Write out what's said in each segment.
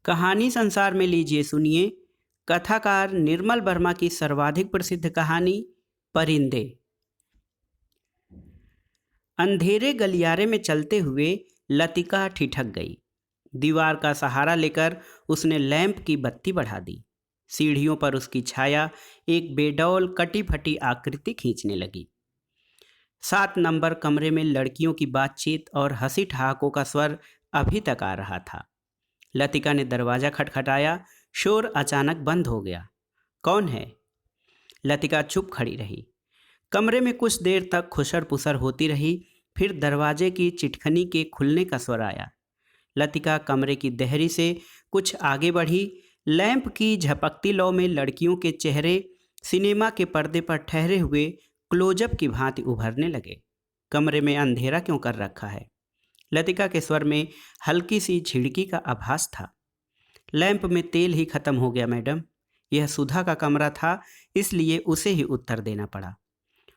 कहानी संसार में लीजिए सुनिए कथाकार निर्मल वर्मा की सर्वाधिक प्रसिद्ध कहानी परिंदे। अंधेरे गलियारे में चलते हुए लतिका ठिठक गई। दीवार का सहारा लेकर उसने लैंप की बत्ती बढ़ा दी। सीढ़ियों पर उसकी छाया एक बेडौल कटी फटी आकृति खींचने लगी। 7 नंबर कमरे में लड़कियों की बातचीत और हंसी ठहाकों का स्वर अभी तक आ रहा था। लतिका ने दरवाजा खटखटाया। शोर अचानक बंद हो गया। कौन है? लतिका चुप खड़ी रही। कमरे में कुछ देर तक खुसर पुसर होती रही। फिर दरवाजे की चिटखनी के खुलने का स्वर आया। लतिका कमरे की देहरी से कुछ आगे बढ़ी। लैंप की झपकती लौ में लड़कियों के चेहरे सिनेमा के पर्दे पर ठहरे हुए क्लोजअप की भांति उभरने लगे। कमरे में अंधेरा क्यों कर रखा है? लतिका के स्वर में हल्की सी झिड़की का आभास था। लैंप में तेल ही खत्म हो गया मैडम। यह सुधा का कमरा था, इसलिए उसे ही उत्तर देना पड़ा।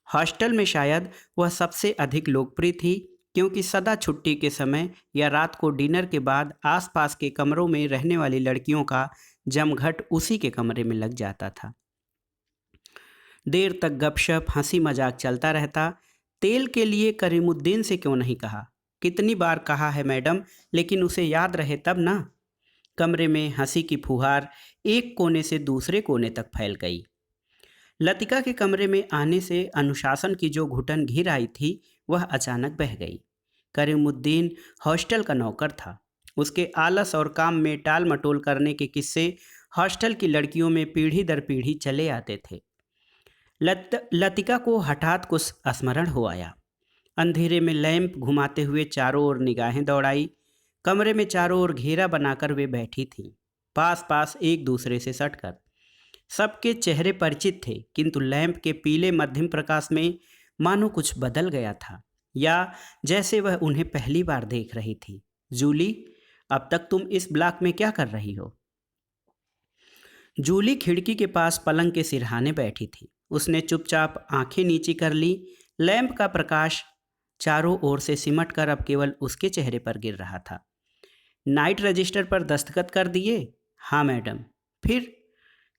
हॉस्टल में शायद वह सबसे अधिक लोकप्रिय थी, क्योंकि सदा छुट्टी के समय या रात को डिनर के बाद आसपास के कमरों में रहने वाली लड़कियों का जमघट उसी के कमरे में लग जाता था। देर तक गपशप हंसी मजाक चलता रहता। तेल के लिए करीमुद्दीन से क्यों नहीं कहा? कितनी बार कहा है मैडम, लेकिन उसे याद रहे तब ना। कमरे में हंसी की फुहार एक कोने से दूसरे कोने तक फैल गई। लतिका के कमरे में आने से अनुशासन की जो घुटन घिर आई थी, वह अचानक बह गई। करीमुद्दीन हॉस्टल का नौकर था। उसके आलस और काम में टाल मटोल करने के किस्से हॉस्टल की लड़कियों में पीढ़ी दर पीढ़ी चले आते थे। लतिका को हठात कुछ स्मरण हो आया। अंधेरे में लैंप घुमाते हुए चारों ओर निगाहें दौड़ाई। कमरे में चारों ओर घेरा बनाकर वे बैठी थीं, पास पास एक दूसरे से सटकर। सबके चेहरे परिचित थे, किंतु लैंप के पीले मध्यम प्रकाश में मानो कुछ बदल गया था, या जैसे वह उन्हें पहली बार देख रही थी। जूली, अब तक तुम इस ब्लॉक में क्या कर रही हो? जूली खिड़की के पास पलंग के सिरहाने बैठी थी। उसने चुपचाप आंखें नीची कर ली। लैंप का प्रकाश चारों ओर से सिमट कर अब केवल उसके चेहरे पर गिर रहा था। नाइट रजिस्टर पर दस्तखत कर दिए? हाँ मैडम। फिर?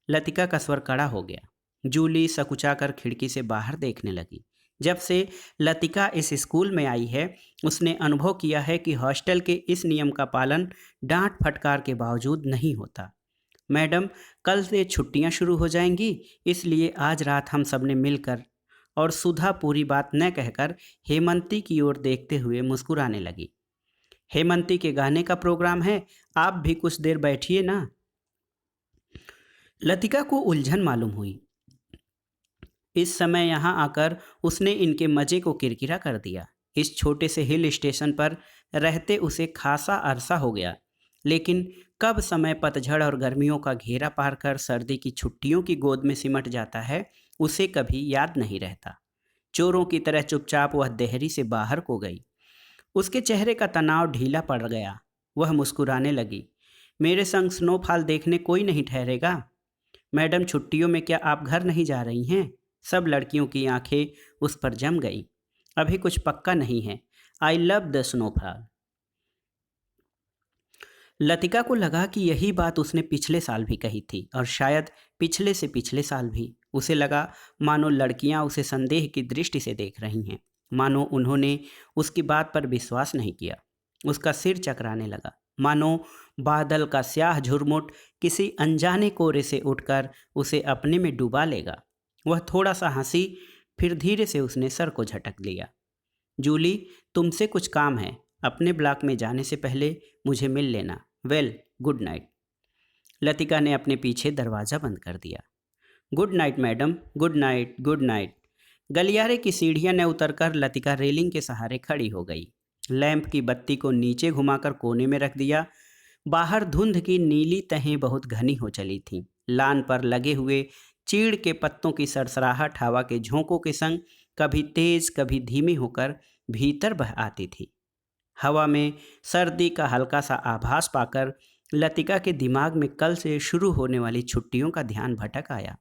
लतिका का स्वर कड़ा हो गया। जूली सकुचाकर खिड़की से बाहर देखने लगी। जब से लतिका इस स्कूल में आई है, उसने अनुभव किया है कि हॉस्टल के इस नियम का पालन डांट फटकार के बावजूद नहीं होता। मैडम, कल से छुट्टियां शुरू हो जाएंगी, इसलिए आज रात हम सबने मिलकर। और सुधा पूरी बात न कहकर हेमंती की ओर देखते हुए मुस्कुराने लगी। हेमंती के गाने का प्रोग्राम है, आप भी कुछ देर बैठिए ना। लतिका को उलझन मालूम हुई। इस समय यहाँ आकर उसने इनके मजे को किरकिरा कर दिया। इस छोटे से हिल स्टेशन पर रहते उसे खासा अरसा हो गया, लेकिन कब समय पतझड़ और गर्मियों का घेरा पार कर सर्दी की छुट्टियों की गोद में सिमट जाता है, उसे कभी याद नहीं रहता। चोरों की तरह चुपचाप वह देहरी से बाहर को गई। उसके चेहरे का तनाव ढीला पड़ गया। वह मुस्कुराने लगी। मेरे संग स्नोफॉल देखने कोई नहीं ठहरेगा? मैडम, छुट्टियों में क्या आप घर नहीं जा रही हैं? सब लड़कियों की आंखें उस पर जम गईं। अभी कुछ पक्का नहीं है। I love the snowfall. Latika को लगा कि यही बात उसने पिछले साल भी कही थी, और शायद पिछले से पिछले साल भी। उसे लगा मानो लड़कियां उसे संदेह की दृष्टि से देख रही हैं, मानो उन्होंने उसकी बात पर विश्वास नहीं किया। उसका सिर चकराने लगा, मानो बादल का स्याह झुरमुट किसी अनजाने कोरे से उठकर उसे अपने में डुबा लेगा। वह थोड़ा सा हंसी, फिर धीरे से उसने सर को झटक लिया। जूली, तुमसे कुछ काम है। अपने ब्लॉक में जाने से पहले मुझे मिल लेना। Well, good night. लतिका ने अपने पीछे दरवाज़ा बंद कर दिया। Good night madam, good night, good night. गलियारे की सीढ़ियां न उतरकर लतिका रेलिंग के सहारे खड़ी हो गई। लैंप की बत्ती को नीचे घुमाकर कोने में रख दिया। बाहर धुंध की नीली तहें बहुत घनी हो चली थीं। लान पर लगे हुए चीड़ के पत्तों की सरसराहट हवा के झोंकों के संग कभी तेज कभी धीमी होकर भीतर बह आती थी। हवा में सर्दी का हल्का सा आभास पाकर लतिका के दिमाग में कल से शुरू होने वाली छुट्टियों का ध्यान भटक आया।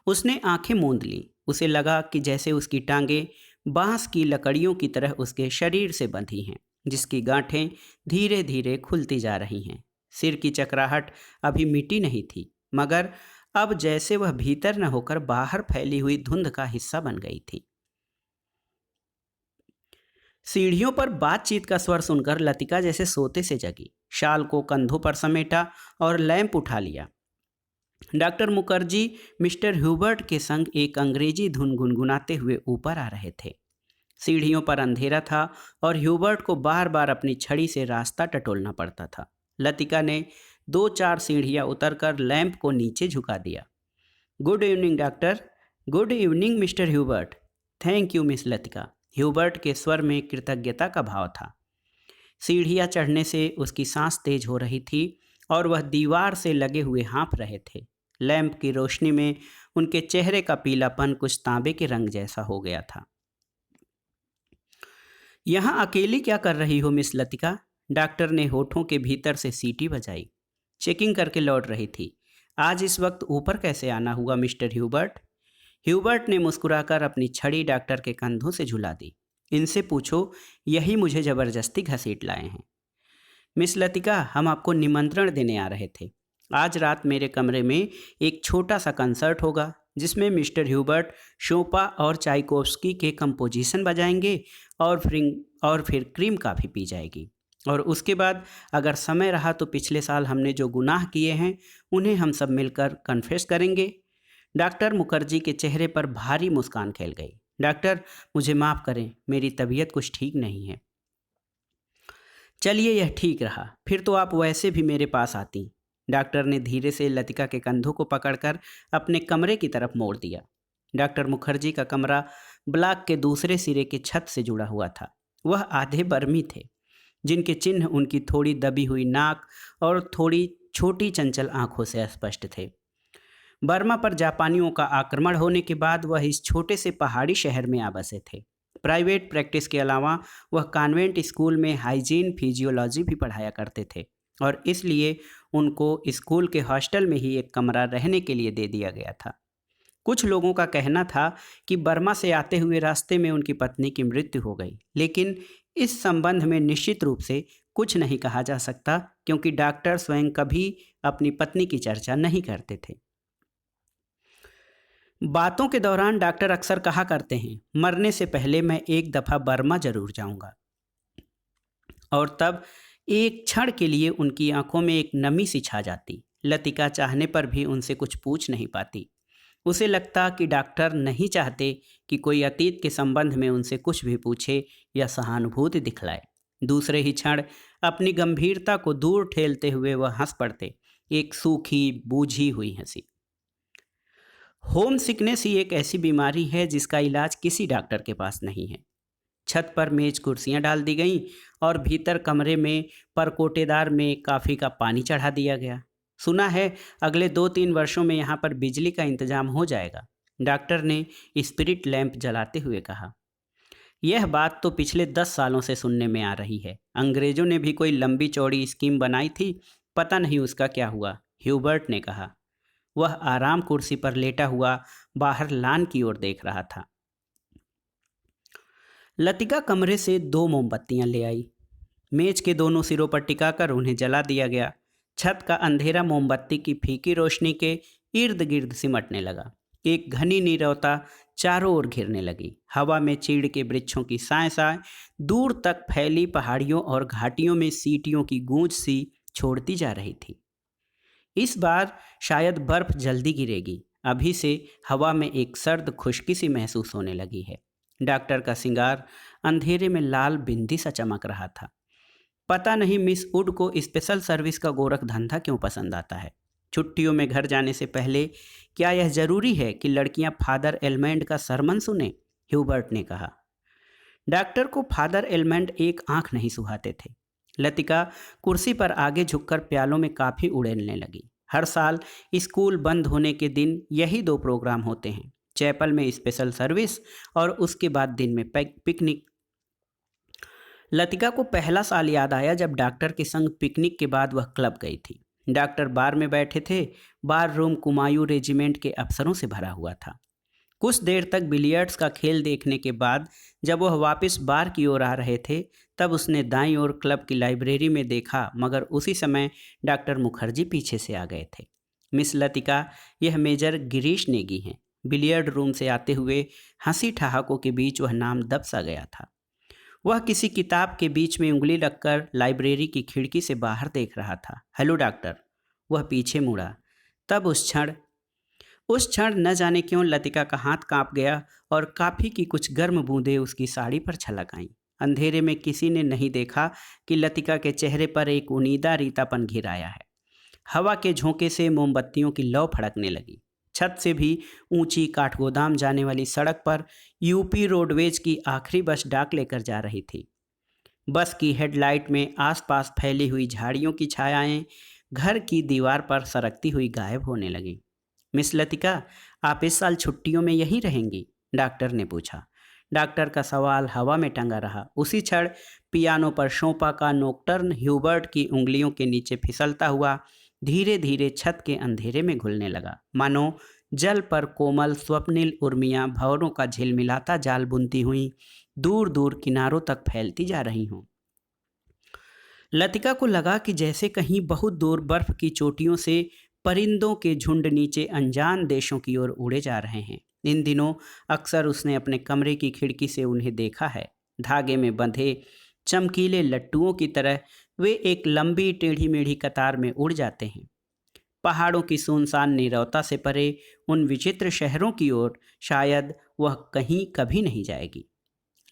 उसने आंखें मूंद ली। उसे लगा कि जैसे उसकी टांगें बांस की लकड़ियों की तरह उसके शरीर से बंधी हैं, जिसकी गांठें धीरे धीरे खुलती जा रही हैं। सिर की चकराहट अभी मिटी नहीं थी, मगर अब जैसे वह भीतर न होकर बाहर फैली हुई धुंध का हिस्सा बन गई थी। सीढ़ियों पर बातचीत का स्वर सुनकर लतिका जैसे सोते से जगी, शाल को कंधों पर समेटा और लैंप उठा लिया। डॉक्टर मुखर्जी मिस्टर ह्यूबर्ट के संग एक अंग्रेजी धुन गुनगुनाते हुए ऊपर आ रहे थे। सीढ़ियों पर अंधेरा था और ह्यूबर्ट को बार बार अपनी छड़ी से रास्ता टटोलना पड़ता था। लतिका ने दो चार सीढ़ियां उतरकर लैंप को नीचे झुका दिया। Good evening doctor. Good evening mister Hubert. Thank you miss Latika. Hubert के स्वर में कृतज्ञता का भाव था। सीढ़ियां चढ़ने से उसकी सांस तेज हो रही थी और वह दीवार से लगे हुए हाँफ रहे थे। लैंप की रोशनी में उनके चेहरे का पीलापन कुछ तांबे के रंग जैसा हो गया था। यहाँ अकेली क्या कर रही हो मिस लतिका? डॉक्टर ने होठों के भीतर से सीटी बजाई। चेकिंग करके लौट रही थी। आज इस वक्त ऊपर कैसे आना हुआ मिस्टर ह्यूबर्ट? ह्यूबर्ट ने मुस्कुराकर अपनी छड़ी डॉक्टर के कंधों से झुला दी। इनसे पूछो, यही मुझे जबरदस्ती घसीट लाए हैं। मिस लतिका, हम आपको निमंत्रण देने आ रहे थे। आज रात मेरे कमरे में एक छोटा सा कंसर्ट होगा जिसमें मिस्टर ह्यूबर्ट शोपा और चाइकोव्स्की के कंपोजिशन बजाएंगे और फिर क्रीम कॉफ़ी पी जाएगी। और उसके बाद अगर समय रहा तो पिछले साल हमने जो गुनाह किए हैं उन्हें हम सब मिलकर कन्फेस करेंगे। डॉक्टर मुखर्जी के चेहरे पर भारी मुस्कान खेल गई। डॉक्टर, मुझे माफ़ करें, मेरी तबीयत कुछ ठीक नहीं है। चलिए, यह ठीक रहा, फिर तो आप वैसे भी मेरे पास आती। डॉक्टर ने धीरे से लतिका के कंधों को पकड़कर अपने कमरे की तरफ मोड़ दिया। डॉक्टर मुखर्जी का कमरा ब्लॉक के दूसरे सिरे के छत से जुड़ा हुआ था। वह आधे बर्मी थे, जिनके चिन्ह उनकी थोड़ी दबी हुई नाक और थोड़ी छोटी चंचल आंखों से स्पष्ट थे। बर्मा पर जापानियों का आक्रमण होने के बाद वह इस छोटे से पहाड़ी शहर में आ बसे थे। प्राइवेट प्रैक्टिस के अलावा वह कॉन्वेंट स्कूल में हाइजीन फिजियोलॉजी भी पढ़ाया करते थे और इसलिए उनको स्कूल के हॉस्टल में ही एक कमरा रहने के लिए दे दिया गया था। कुछ लोगों का कहना था कि बर्मा से आते हुए रास्ते में उनकी पत्नी की मृत्यु हो गई, लेकिन इस संबंध में निश्चित रूप से कुछ नहीं कहा जा सकता क्योंकि डॉक्टर स्वयं कभी अपनी पत्नी की चर्चा नहीं करते थे। बातों के दौरान डॉक्टर अक्सर कहा करते हैं, मरने से पहले मैं एक दफ़ा बर्मा जरूर जाऊंगा। और तब एक क्षण के लिए उनकी आंखों में एक नमी सी छा जाती। लतिका चाहने पर भी उनसे कुछ पूछ नहीं पाती। उसे लगता कि डॉक्टर नहीं चाहते कि कोई अतीत के संबंध में उनसे कुछ भी पूछे या सहानुभूति दिखलाए। दूसरे ही क्षण अपनी गंभीरता को दूर ठेलते हुए वह हंस पड़ते, एक सूखी बूझी हुई हंसी। होम सिकनेस ही एक ऐसी बीमारी है जिसका इलाज किसी डॉक्टर के पास नहीं है। छत पर मेज कुर्सियां डाल दी गईं और भीतर कमरे में परकोटेदार में काफ़ी का पानी चढ़ा दिया गया। सुना है अगले 2-3 वर्षों में यहाँ पर बिजली का इंतजाम हो जाएगा, डॉक्टर ने स्पिरिट लैंप जलाते हुए कहा। यह बात तो पिछले 10 सालों से सुनने में आ रही है। अंग्रेजों ने भी कोई लंबी चौड़ी स्कीम बनाई थी, पता नहीं उसका क्या हुआ, ह्यूबर्ट ने कहा। वह आराम कुर्सी पर लेटा हुआ बाहर लान की ओर देख रहा था। लतिका कमरे से 2 मोमबत्तियां ले आई। मेज के दोनों सिरों पर टिकाकर उन्हें जला दिया गया। छत का अंधेरा मोमबत्ती की फीकी रोशनी के इर्द गिर्द सिमटने लगा। एक घनी नीरवता चारों ओर घिरने लगी। हवा में चीड़ के वृक्षों की साए साए दूर तक फैली पहाड़ियों और घाटियों में सीटियों की गूंज सी छोड़ती जा रही थी। इस बार शायद बर्फ जल्दी गिरेगी। अभी से हवा में एक सर्द खुश्की सी महसूस होने लगी है। डॉक्टर का सिंगार अंधेरे में लाल बिंदी सा चमक रहा था। पता नहीं मिस वुड को स्पेशल सर्विस का गोरख धंधा क्यों पसंद आता है। छुट्टियों में घर जाने से पहले क्या यह जरूरी है कि लड़कियां फादर एलमंड का सरमन सुने? ह्यूबर्ट ने कहा। डॉक्टर को फादर एलमंड एक आंख नहीं सुहाते थे। लतिका कुर्सी पर आगे झुककर प्यालों में काफ़ी उड़ेलने लगी। हर साल स्कूल बंद होने के दिन यही 2 प्रोग्राम होते हैं, चैपल में स्पेशल सर्विस और उसके बाद दिन में पिकनिक। लतिका को पहला साल याद आया जब डॉक्टर के संग पिकनिक के बाद वह क्लब गई थी। डॉक्टर बार में बैठे थे। बार रूम कुमायूं रेजिमेंट के अफसरों से भरा हुआ था। कुछ देर तक बिलियर्ड्स का खेल देखने के बाद जब वह वापस बार की ओर आ रहे थे, तब उसने दाईं ओर क्लब की लाइब्रेरी में देखा, मगर उसी समय डॉक्टर मुखर्जी पीछे से आ गए थे। मिस लतिका, यह मेजर गिरीश नेगी हैं। बिलियर्ड रूम से आते हुए हंसी ठहाकों के बीच वह नाम दब सा गया था। वह किसी किताब के बीच में उंगली रखकर लाइब्रेरी की खिड़की से बाहर देख रहा था। Hello doctor. वह पीछे मुड़ा। तब उस क्षण न जाने क्यों लतिका का हाथ कांप गया और कॉफी की कुछ गर्म बूंदें उसकी साड़ी पर छलक आईं। अंधेरे में किसी ने नहीं देखा कि लतिका के चेहरे पर एक उनीदा रीतापन घिर आया है। हवा के झोंके से मोमबत्तियों की लौ फड़कने लगी। छत से भी ऊंची काठगोदाम जाने वाली सड़क पर यूपी रोडवेज की आखिरी बस डाक लेकर जा रही थी। बस की हेडलाइट में आसपास फैली हुई झाड़ियों की छायाएं घर की दीवार पर सरकती हुई गायब होने लगीं। मिस लतिका, आप इस साल छुट्टियों में यहीं रहेंगी? डॉक्टर ने पूछा। डॉक्टर का सवाल हवा में टंगा रहा। उसी क्षण पियानो पर शोपा का नोक्टर्न ह्यूबर्ट की उंगलियों के नीचे फिसलता हुआ धीरे धीरे छत के अंधेरे में घुलने लगा, मानो जल पर कोमल स्वप्निल उर्मियां भंवरों का झिलमिलाता जाल बुनती हुई दूर दूर किनारों तक फैलती जा रही हों। लतिका को लगा कि जैसे कहीं बहुत दूर बर्फ की चोटियों से परिंदों के झुंड नीचे अनजान देशों की ओर उड़े जा रहे हैं। इन दिनों अक्सर उसने अपने कमरे की खिड़की से उन्हें देखा है। धागे में बंधे चमकीले लट्टुओं की तरह वे एक लंबी टेढ़ी मेढ़ी कतार में उड़ जाते हैं, पहाड़ों की सुनसान नीरवता से परे उन विचित्र शहरों की ओर शायद वह कहीं कभी नहीं जाएगी।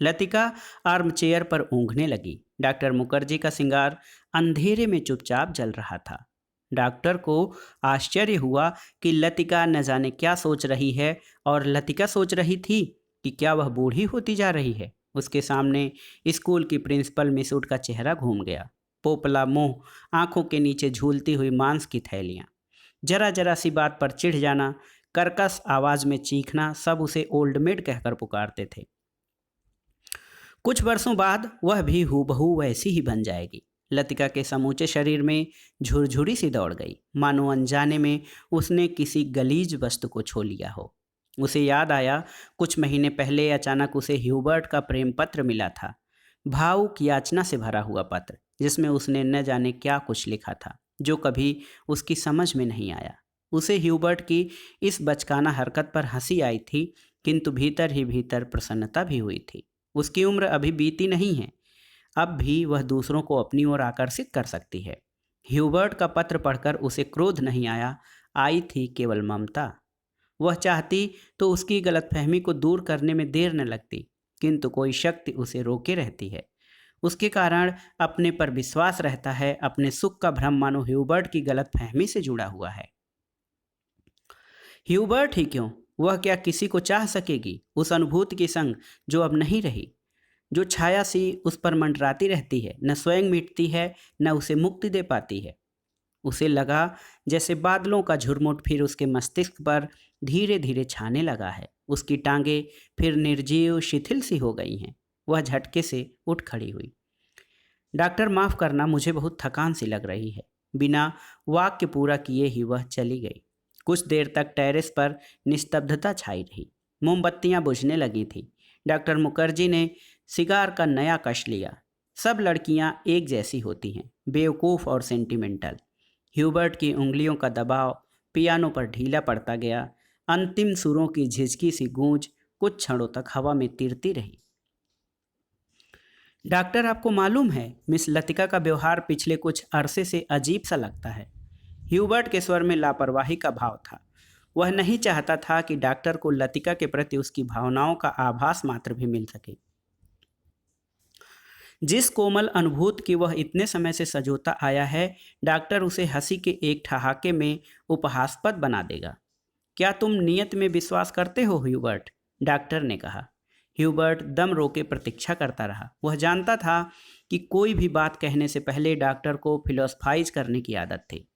लतिका आर्म चेयर पर ऊँघने लगी। डॉक्टर मुखर्जी का सिंगार अंधेरे में चुपचाप जल रहा था। डॉक्टर को आश्चर्य हुआ कि लतिका न जाने क्या सोच रही है, और लतिका सोच रही थी कि क्या वह बूढ़ी होती जा रही है। उसके सामने स्कूल की प्रिंसिपल मिसूट का चेहरा घूम गया। पोपला मुंह, आंखों के नीचे झूलती हुई मांस की थैलियां, जरा जरा सी बात पर चिढ़ जाना, कर्कश आवाज में चीखना, सब उसे ओल्ड मेड कहकर पुकारते थे। कुछ वर्षों बाद वह भी हूबहू वैसी ही बन जाएगी। लतिका के समूचे शरीर में झुरझुरी सी दौड़ गई, मानो अनजाने में उसने किसी गलीज वस्तु को छू लिया हो। उसे याद आया, कुछ महीने पहले अचानक उसे ह्यूबर्ट का प्रेम पत्र मिला था। भावुक याचना से भरा हुआ पत्र, जिसमें उसने न जाने क्या कुछ लिखा था जो कभी उसकी समझ में नहीं आया। उसे ह्यूबर्ट की इस बचकाना हरकत पर हंसी आई थी, किंतु भीतर ही भीतर प्रसन्नता भी हुई थी। उसकी उम्र अभी बीती नहीं है, अब भी वह दूसरों को अपनी ओर आकर्षित कर सकती है। ह्यूबर्ट का पत्र पढ़कर उसे क्रोध नहीं आया, आई थी केवल ममता। वह चाहती तो उसकी गलतफहमी को दूर करने में देर न लगती, किंतु कोई शक्ति उसे रोके रहती है। उसके कारण अपने पर विश्वास रहता है। अपने सुख का भ्रम मानो ह्यूबर्ट की गलतफहमी से जुड़ा हुआ है। ह्यूबर्ट ही क्यों, वह क्या किसी को चाह सकेगी उस अनुभूति के संग जो अब नहीं रही, जो छाया सी उस पर मंडराती रहती है, न स्वयं मिटती है न उसे मुक्ति दे पाती है। उसे लगा जैसे बादलों का झुरमुट फिर उसके मस्तिष्क पर धीरे धीरे छाने लगा है। उसकी टांगें फिर निर्जीव शिथिल सी हो गई हैं। वह झटके से उठ खड़ी हुई। डॉक्टर, माफ़ करना, मुझे बहुत थकान सी लग रही है। बिना वाक्य पूरा किए ही वह चली गई। कुछ देर तक टेरेस पर निस्तब्धता छाई रही। मोमबत्तियां बुझने लगी थीं। डॉक्टर मुखर्जी ने सिगार का नया कश लिया। सब लड़कियां एक जैसी होती हैं, बेवकूफ़ और सेंटिमेंटल। ह्यूबर्ट की उंगलियों का दबाव पियानो पर ढीला पड़ता गया। अंतिम सुरों की झिझकी सी गूंज कुछ क्षणों तक हवा में तिरती रही। डॉक्टर, आपको मालूम है, मिस लतिका का व्यवहार पिछले कुछ अरसे से अजीब सा लगता है। ह्यूबर्ट के स्वर में लापरवाही का भाव था। वह नहीं चाहता था कि डॉक्टर को लतिका के प्रति उसकी भावनाओं का आभास मात्र भी मिल सके। जिस कोमल अनुभूति की वह इतने समय से सजोता आया है, डॉक्टर उसे हंसी के एक ठहाके में उपहासास्पद बना देगा। क्या तुम नियत में विश्वास करते हो ह्यूबर्ट? डॉक्टर ने कहा। ह्यूबर्ट दम रोके प्रतीक्षा करता रहा। वह जानता था कि कोई भी बात कहने से पहले डॉक्टर को फिलोसफाइज करने की आदत थी।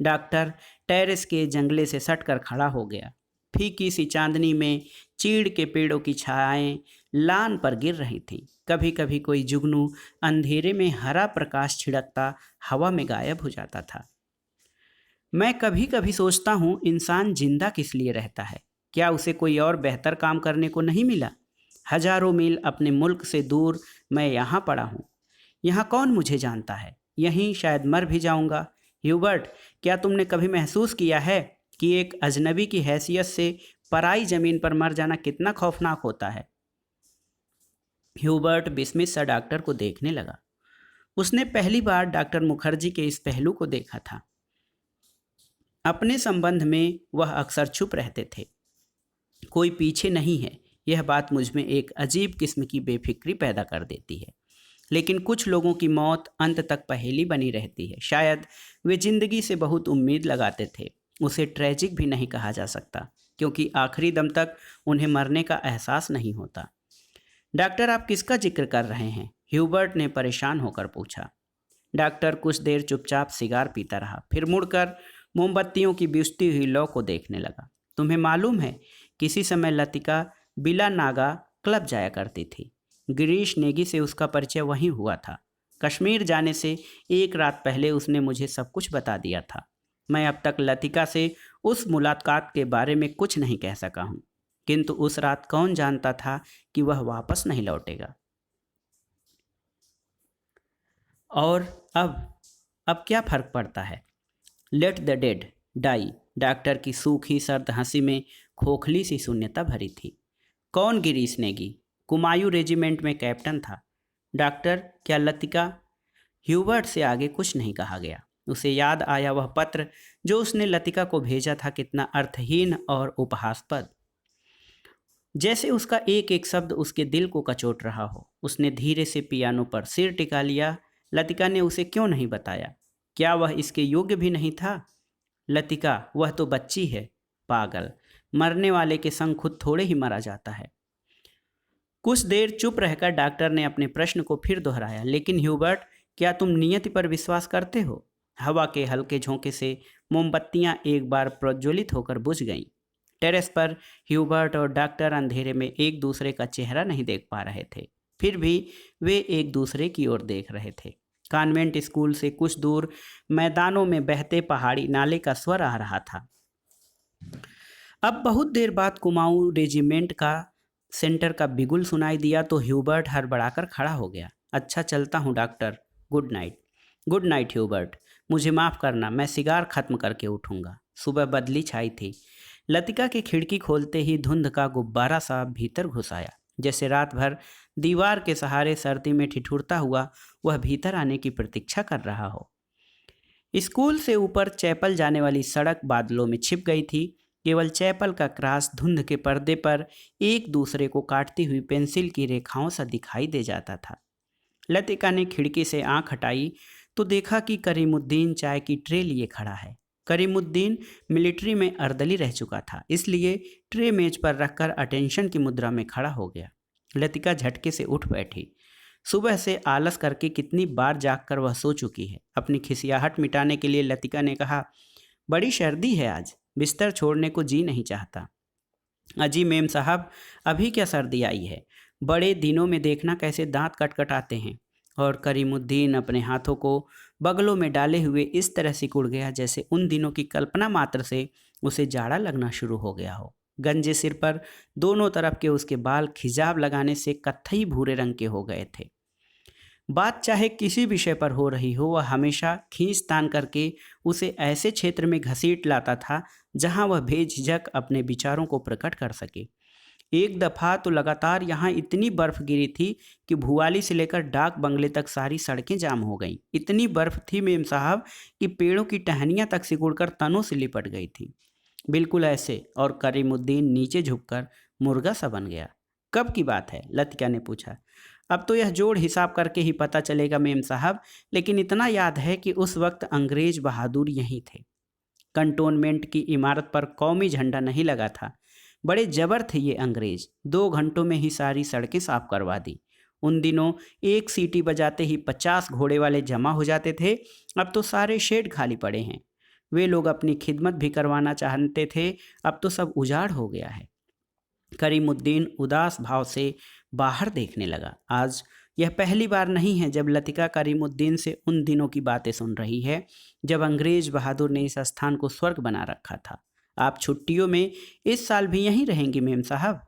डॉक्टर टेरेस के जंगले से सटकर खड़ा हो गया। फीकी सी चांदनी में चीड़ के पेड़ों की छायाएं लान पर गिर रही थीं। कभी कभी कोई जुगनू अंधेरे में हरा प्रकाश छिड़कता हवा में गायब हो जाता था। मैं कभी कभी सोचता हूँ, इंसान जिंदा किस लिए रहता है? क्या उसे कोई और बेहतर काम करने को नहीं मिला? हजारों मील अपने मुल्क से दूर मैं यहाँ पड़ा हूँ। यहाँ कौन मुझे जानता है? यहीं शायद मर भी जाऊँगा। ह्यूबर्ट, क्या तुमने कभी महसूस किया है कि एक अजनबी की हैसियत से पराई ज़मीन पर मर जाना कितना खौफनाक होता है? ह्यूबर्ट विस्मित सा डॉक्टर को देखने लगा। उसने पहली बार डॉक्टर मुखर्जी के इस पहलू को देखा था। अपने संबंध में वह अक्सर चुप रहते थे। कोई पीछे नहीं है, यह बात मुझ में एक अजीब किस्म की बेफिक्री पैदा कर देती है। लेकिन कुछ लोगों की मौत अंत तक पहेली बनी रहती है। शायद वे जिंदगी से बहुत उम्मीद लगाते थे। उसे ट्रेजिक भी नहीं कहा जा सकता, क्योंकि आखिरी दम तक उन्हें मरने का एहसास नहीं होता। डॉक्टर, आप किसका जिक्र कर रहे हैं? ह्यूबर्ट ने परेशान होकर पूछा। डॉक्टर कुछ देर चुपचाप सिगार पीता रहा, फिर मुड़कर मोमबत्तियों की बुझती हुई लौ को देखने लगा। तुम्हें मालूम है, किसी समय लतिका बिला नागा क्लब जाया करती थी। गिरीश नेगी से उसका परिचय वहीं हुआ था। कश्मीर जाने से एक रात पहले उसने मुझे सब कुछ बता दिया था। मैं अब तक लतिका से उस मुलाकात के बारे में कुछ नहीं कह सका हूँ, किंतु उस रात कौन जानता था कि वह वापस नहीं लौटेगा। और अब क्या फर्क पड़ता है? Let the dead die. Doctor की सूखी सर्द हंसी में खोखली सी शून्यता भरी थी। कौन गिरीश नेगी? कुमायूं रेजिमेंट में कैप्टन था। डॉक्टर, क्या लतिका? ह्यूबर्ट से आगे कुछ नहीं कहा गया। उसे याद आया वह पत्र जो उसने लतिका को भेजा था, कितना अर्थहीन और उपहासपद। जैसे उसका एक एक शब्द उसके दिल को कचोट रहा हो। उसने धीरे से पियानो पर सिर टिका लिया। लतिका ने उसे क्यों नहीं बताया? क्या वह इसके योग्य भी नहीं था? लतिका, वह तो बच्ची है। पागल, मरने वाले के संग खुद थोड़े ही मरा जाता है। कुछ देर चुप रहकर डॉक्टर ने अपने प्रश्न को फिर दोहराया, लेकिन ह्यूबर्ट, क्या तुम नियति पर विश्वास करते हो? हवा के हल्के झोंके से मोमबत्तियां एक बार प्रज्वलित होकर बुझ गईं। टेरेस पर ह्यूबर्ट और डॉक्टर अंधेरे में एक दूसरे का चेहरा नहीं देख पा रहे थे, फिर भी वे एक दूसरे की ओर देख रहे थे। कॉन्वेंट स्कूल से कुछ दूर मैदानों में बहते पहाड़ी नाले का स्वर आ रहा था। अब बहुत देर बाद कुमाऊं रेजिमेंट का सेंटर का बिगुल सुनाई दिया तो ह्यूबर्ट हड़बड़ाकर खड़ा हो गया। अच्छा, चलता हूँ doctor. Good night. Good night Hubert. मुझे माफ़ करना, मैं सिगार खत्म करके उठूँगा। सुबह बदली छाई थी। लतिका की खिड़की खोलते ही धुंध का गुब्बारा सा भीतर घुस आया। जैसे रात भर दीवार के सहारे सर्दी में ठिठुरता हुआ वह भीतर आने की प्रतीक्षा कर रहा हो। स्कूल से ऊपर चैपल जाने वाली सड़क बादलों में छिप गई थी। केवल चैपल का क्रॉस धुंध के पर्दे पर एक दूसरे को काटती हुई पेंसिल की रेखाओं सा दिखाई दे जाता था। लतिका ने खिड़की से आंख हटाई तो देखा कि करीमुद्दीन चाय की ट्रे लिए खड़ा है। करीमुद्दीन मिलिट्री में अर्दली रह चुका था, इसलिए ट्रे मेज पर रखकर अटेंशन की मुद्रा में खड़ा हो गया। लतिका झटके से उठ बैठी। सुबह से आलस करके कितनी बार जागकर वह सो चुकी है। अपनी खिसियाहट मिटाने के लिए लतिका ने कहा, बड़ी सर्दी है आज, बिस्तर छोड़ने को जी नहीं चाहता। अजी मेम साहब, अभी क्या सर्दी आई है? बड़े दिनों में देखना कैसे दांत कटकटाते हैं। और करीमुद्दीन अपने हाथों को बगलों में डाले हुए इस तरह सिकुड़ गया जैसे उन दिनों की कल्पना मात्र से उसे जाड़ा लगना शुरू हो गया हो। गंजे सिर पर दोनों तरफ के उसके बाल खिजाब लगाने से कत्थई भूरे रंग के हो गए थे। बात चाहे किसी विषय पर हो रही हो, वह हमेशा खींच तान करके उसे ऐसे क्षेत्र में घसीट लाता था जहां वह बेझिझक अपने विचारों को प्रकट कर सके। एक दफ़ा तो लगातार यहाँ इतनी बर्फ़ गिरी थी कि भुआली से लेकर डाक बंगले तक सारी सड़कें जाम हो गईं। इतनी बर्फ़ थी मेम साहब कि पेड़ों की टहनियाँ तक सिकुड़कर तनों से लिपट गई थी। बिल्कुल ऐसे। और करीमुद्दीन नीचे झुककर मुर्गा सा बन गया। कब की बात है? लतिका ने पूछा। अब तो यह जोड़ हिसाब करके ही पता चलेगा मेम साहब, लेकिन इतना याद है कि उस वक्त अंग्रेज बहादुर यहीं थे। कंटोनमेंट की इमारत पर कौमी झंडा नहीं लगा था। बड़े जबर थे ये अंग्रेज। 2 घंटों में ही सारी सड़कें साफ करवा दी। उन दिनों एक सीटी बजाते ही 50 घोड़े वाले जमा हो जाते थे। अब तो सारे शेड खाली पड़े हैं। वे लोग अपनी खिदमत भी करवाना चाहते थे, अब तो सब उजाड़ हो गया है। करीमुद्दीन उदास भाव से बाहर देखने लगा। आज यह पहली बार नहीं है जब लतिका करीमुद्दीन से उन दिनों की बातें सुन रही है, जब अंग्रेज बहादुर ने इस स्थान को स्वर्ग बना रखा था। आप छुट्टियों में इस साल भी यहीं रहेंगी मेम साहब?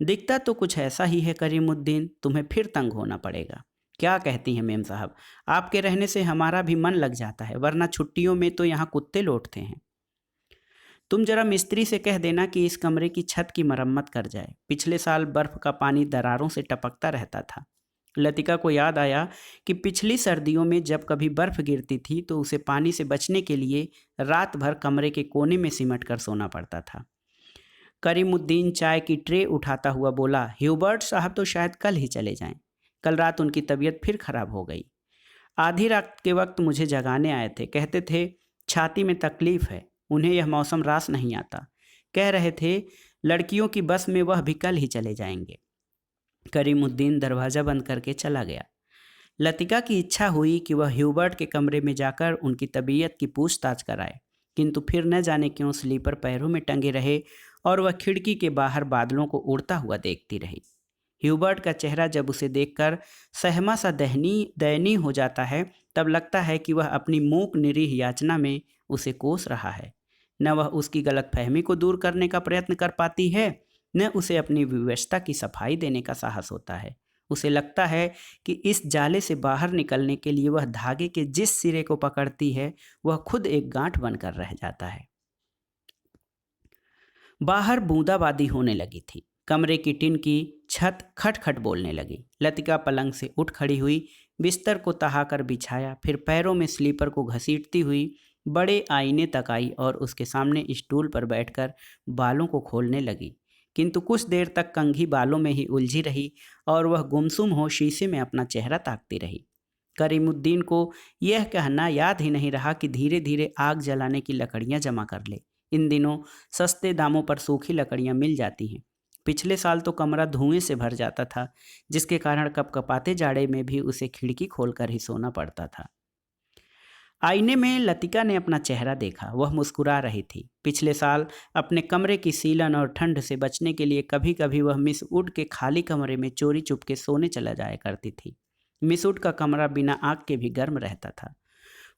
दिखता तो कुछ ऐसा ही है करीमुद्दीन, तुम्हें फिर तंग होना पड़ेगा। क्या कहती हैं मेम साहब, आपके रहने से हमारा भी मन लग जाता है, वरना छुट्टियों में तो यहाँ कुत्ते लौटते हैं। तुम जरा मिस्त्री से कह देना कि इस कमरे की छत की मरम्मत कर जाए। पिछले साल बर्फ का पानी दरारों से टपकता रहता था। लतिका को याद आया कि पिछली सर्दियों में जब कभी बर्फ गिरती थी तो उसे पानी से बचने के लिए रात भर कमरे के कोने में सिमट कर सोना पड़ता था। करीमुद्दीन चाय की ट्रे उठाता हुआ बोला, ह्यूबर्ट साहब तो शायद कल ही चले जाएं। कल रात उनकी तबीयत फिर खराब हो गई। आधी रात के वक्त मुझे जगाने आए थे, कहते थे छाती में तकलीफ है, उन्हें यह मौसम रास नहीं आता। कह रहे थे लड़कियों की बस में वह भी कल ही चले जाएंगे। करीमुद्दीन दरवाज़ा बंद करके चला गया। लतिका की इच्छा हुई कि वह ह्यूबर्ट के कमरे में जाकर उनकी तबीयत की पूछताछ कराए, किंतु फिर न जाने क्यों स्लीपर पैरों में टंगे रहे और वह खिड़की के बाहर बादलों को उड़ता हुआ देखती रही। ह्यूबर्ट का चेहरा जब उसे देखकर सहमा सा दयनीय हो जाता है, तब लगता है कि वह अपनी मूक निरीह याचना में उसे कोस रहा है। न वह उसकी गलतफहमी को दूर करने का प्रयत्न कर पाती है, न उसे अपनी विवशता की सफाई देने का साहस होता है। उसे लगता है कि इस जाले से बाहर निकलने के लिए वह धागे के जिस सिरे को पकड़ती है वह खुद एक गांठ बनकर रह जाता है। बाहर बूंदाबांदी होने लगी थी। कमरे की टिन की छत खटखट बोलने लगी। लतिका पलंग से उठ खड़ी हुई, बिस्तर को तहाकर बिछाया, फिर पैरों में स्लीपर को घसीटती हुई बड़े आईने तक आई और उसके सामने स्टूल पर बैठकर बालों को खोलने लगी। किंतु कुछ देर तक कंघी बालों में ही उलझी रही और वह गुमसुम हो शीशे में अपना चेहरा ताकती रही। करीमुद्दीन को यह कहना याद ही नहीं रहा कि धीरे धीरे आग जलाने की लकड़ियां जमा कर ले। इन दिनों सस्ते दामों पर सूखी लकड़ियां मिल जाती हैं। पिछले साल तो कमरा धुएं से भर जाता था, जिसके कारण कपकपाते जाड़े में भी उसे खिड़की खोलकर ही सोना पड़ता था। आईने में लतिका ने अपना चेहरा देखा। वह मुस्कुरा रही थी। पिछले साल अपने कमरे की सीलन और ठंड से बचने के लिए कभी कभी वह मिस वुड के खाली कमरे में चोरी चुपके सोने चला जाया करती थी। मिस वुड का कमरा बिना आग के भी गर्म रहता था।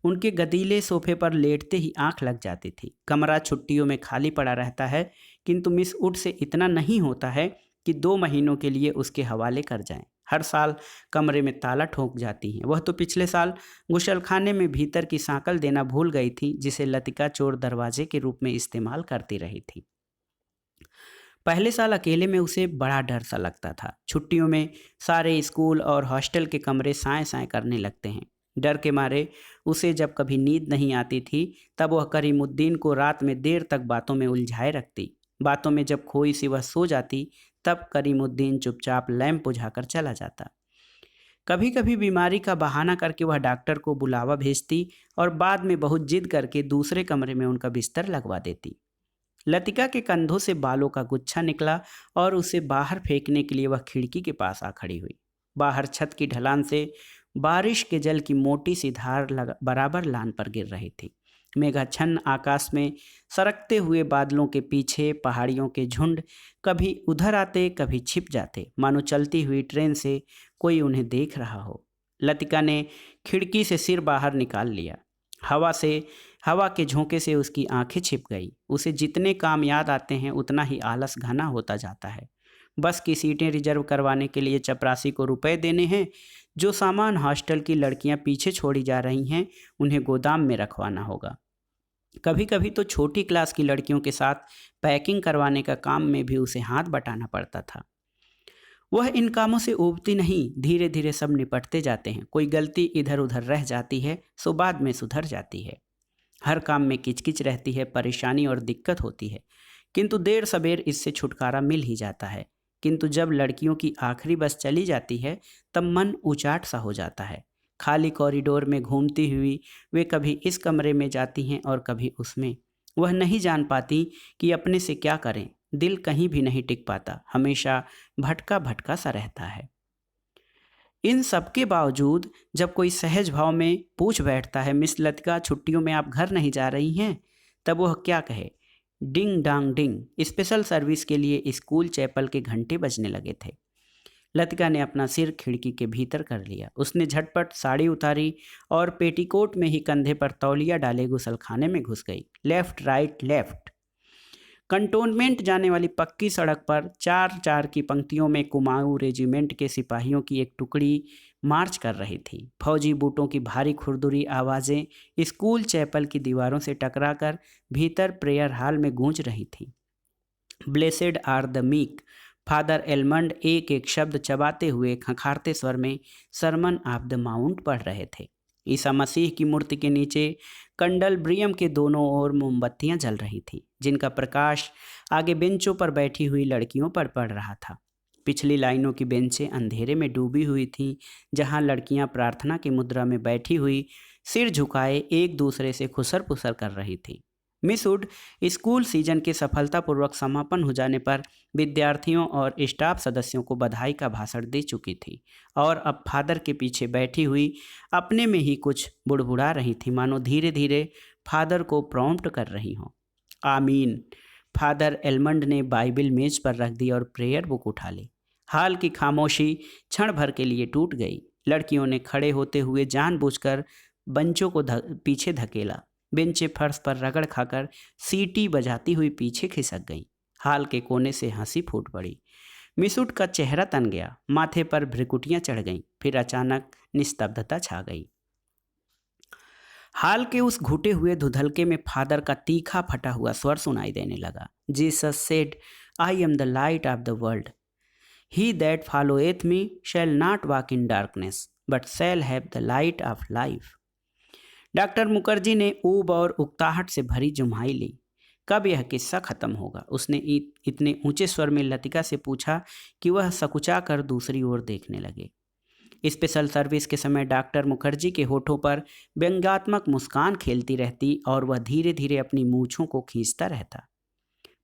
उनके गदीले सोफे पर लेटते ही आंख लग जाती थी। कमरा छुट्टियों में खाली पड़ा रहता है, किंतु मिस वुड से इतना नहीं होता है कि 2 महीनों के लिए उसके हवाले कर जाएं। हर साल कमरे में ताला ठोक जाती हैं। वह तो पिछले साल गुसलखाने में भीतर की सांकल देना भूल गई थी, जिसे लतिका चोर दरवाजे के रूप में इस्तेमाल करती रही थी। पहले साल अकेले में उसे बड़ा डर सा लगता था। छुट्टियों में सारे स्कूल और हॉस्टल के कमरे साए साए करने लगते हैं। डर के मारे उसे जब कभी नींद नहीं आती थी, तब वह करीमुद्दीन को रात में देर तक बातों में उलझाए रखती। बातों में जब खोई सी वह सो जाती, तब करीमुद्दीन चुपचाप लैंप बुझाकर चला जाता। कभी कभी बीमारी का बहाना करके वह डॉक्टर को बुलावा भेजती और बाद में बहुत जिद करके दूसरे कमरे में उनका बिस्तर लगवा देती। लतिका के कंधों से बालों का गुच्छा निकला और उसे बाहर फेंकने के लिए वह खिड़की के पास आ खड़ी हुई। बाहर छत की ढलान से बारिश के जल की मोटी सी धार बराबर लान पर गिर रही थी। मेघाच्छन्न आकाश में सरकते हुए बादलों के पीछे पहाड़ियों के झुंड कभी उधर आते कभी छिप जाते, मानो चलती हुई ट्रेन से कोई उन्हें देख रहा हो। लतिका ने खिड़की से सिर बाहर निकाल लिया। हवा के झोंके से उसकी आंखें छिप गई। उसे जितने काम याद आते हैं उतना ही आलस घना होता जाता है। बस की सीटें रिजर्व करवाने के लिए चपरासी को रुपए देने हैं। जो सामान हॉस्टल की लड़कियां पीछे छोड़ी जा रही हैं, उन्हें गोदाम में रखवाना होगा। कभी कभी तो छोटी क्लास की लड़कियों के साथ पैकिंग करवाने का काम में भी उसे हाथ बटाना पड़ता था। वह इन कामों से ऊबती नहीं, धीरे धीरे सब निपटते जाते हैं। कोई गलती इधर उधर रह जाती है, सो बाद में सुधर जाती है। हर काम में किचकिच रहती है, परेशानी और दिक्कत होती है, किंतु देर सबेर इससे छुटकारा मिल ही जाता है। किंतु जब लड़कियों की आखिरी बस चली जाती है, तब मन उचाट सा हो जाता है। खाली कॉरिडोर में घूमती हुई वे कभी इस कमरे में जाती हैं और कभी उसमें। वह नहीं जान पाती कि अपने से क्या करें। दिल कहीं भी नहीं टिक पाता, हमेशा भटका भटका सा रहता है। इन सबके बावजूद जब कोई सहज भाव में पूछ बैठता है, मिस लतिका छुट्टियों में आप घर नहीं जा रही हैं, तब वह क्या कहे। डिंग डांग डिंग, स्पेशल सर्विस के लिए स्कूल चैपल के घंटे बजने लगे थे। लतिका ने अपना सिर खिड़की के भीतर कर लिया। उसने झटपट साड़ी उतारी और पेटीकोट में ही कंधे पर तौलिया डाले गुसलखाने में घुस गई। Left right left. कंटोनमेंट जाने वाली पक्की सड़क पर चार चार की पंक्तियों में कुमाऊं रेजिमेंट के सिपाहियों की एक टुकड़ी मार्च कर रही थी। फौजी बूटों की भारी खुरदुरी आवाज़ें स्कूल चैपल की दीवारों से टकराकर भीतर प्रेयर हॉल में गूंज रही थी। Blessed are the meek, father Elmond एक एक शब्द चबाते हुए खंखारते स्वर में सरमन ऑफ द माउंट पढ़ रहे थे। ईसा मसीह की मूर्ति के नीचे कंडलब्रियम के दोनों ओर मोमबत्तियां जल रही थी, जिनका प्रकाश आगे बेंचों पर बैठी हुई लड़कियों पर पड़ रहा था। पिछली लाइनों की बेंचें अंधेरे में डूबी हुई थीं, जहां लड़कियां प्रार्थना की मुद्रा में बैठी हुई सिर झुकाए एक दूसरे से खुसर पुसर कर रही थी। मिस वुड स्कूल सीजन के सफलतापूर्वक समापन हो जाने पर विद्यार्थियों और स्टाफ सदस्यों को बधाई का भाषण दे चुकी थी और अब फादर के पीछे बैठी हुई अपने में ही कुछ बुड़बुड़ा रही थी, मानो धीरे धीरे फादर को प्रॉम्प्ट कर रही हों। आमीन। फादर एलमंड ने बाइबिल मेज पर रख दी और प्रेयर बुक उठा ली। हाल की खामोशी क्षण भर के लिए टूट गई। लड़कियों ने खड़े होते हुए जानबूझकर बंचों को पीछे धकेला। बेंचें फर्श पर रगड़ खाकर सीटी बजाती हुई पीछे खिसक गईं। हाल के कोने से हंसी फूट पड़ी। मिसूट का चेहरा तन गया, माथे पर भ्रिकुटियां चढ़ गईं, फिर अचानक निस्तब्धता छा गई। हाल के उस घुटे हुए धुधलके में फादर का तीखा फटा हुआ स्वर सुनाई देने लगा। Jesus said, I am the light of the world, he that followeth me shall not walk in darkness but shall have the light of life. Doctor Mukherjee ने ऊब और उकताहट से भरी जुम्हाई ली। कब यह किस्सा खत्म होगा? उसने इतने ऊंचे स्वर में लतिका से पूछा कि वह सकुचा कर दूसरी ओर देखने लगे। स्पेशल सर्विस के समय डॉक्टर मुखर्जी के होठों पर व्यंग्यात्मक मुस्कान खेलती रहती और वह धीरे धीरे अपनी मूंछों को खींचता रहता।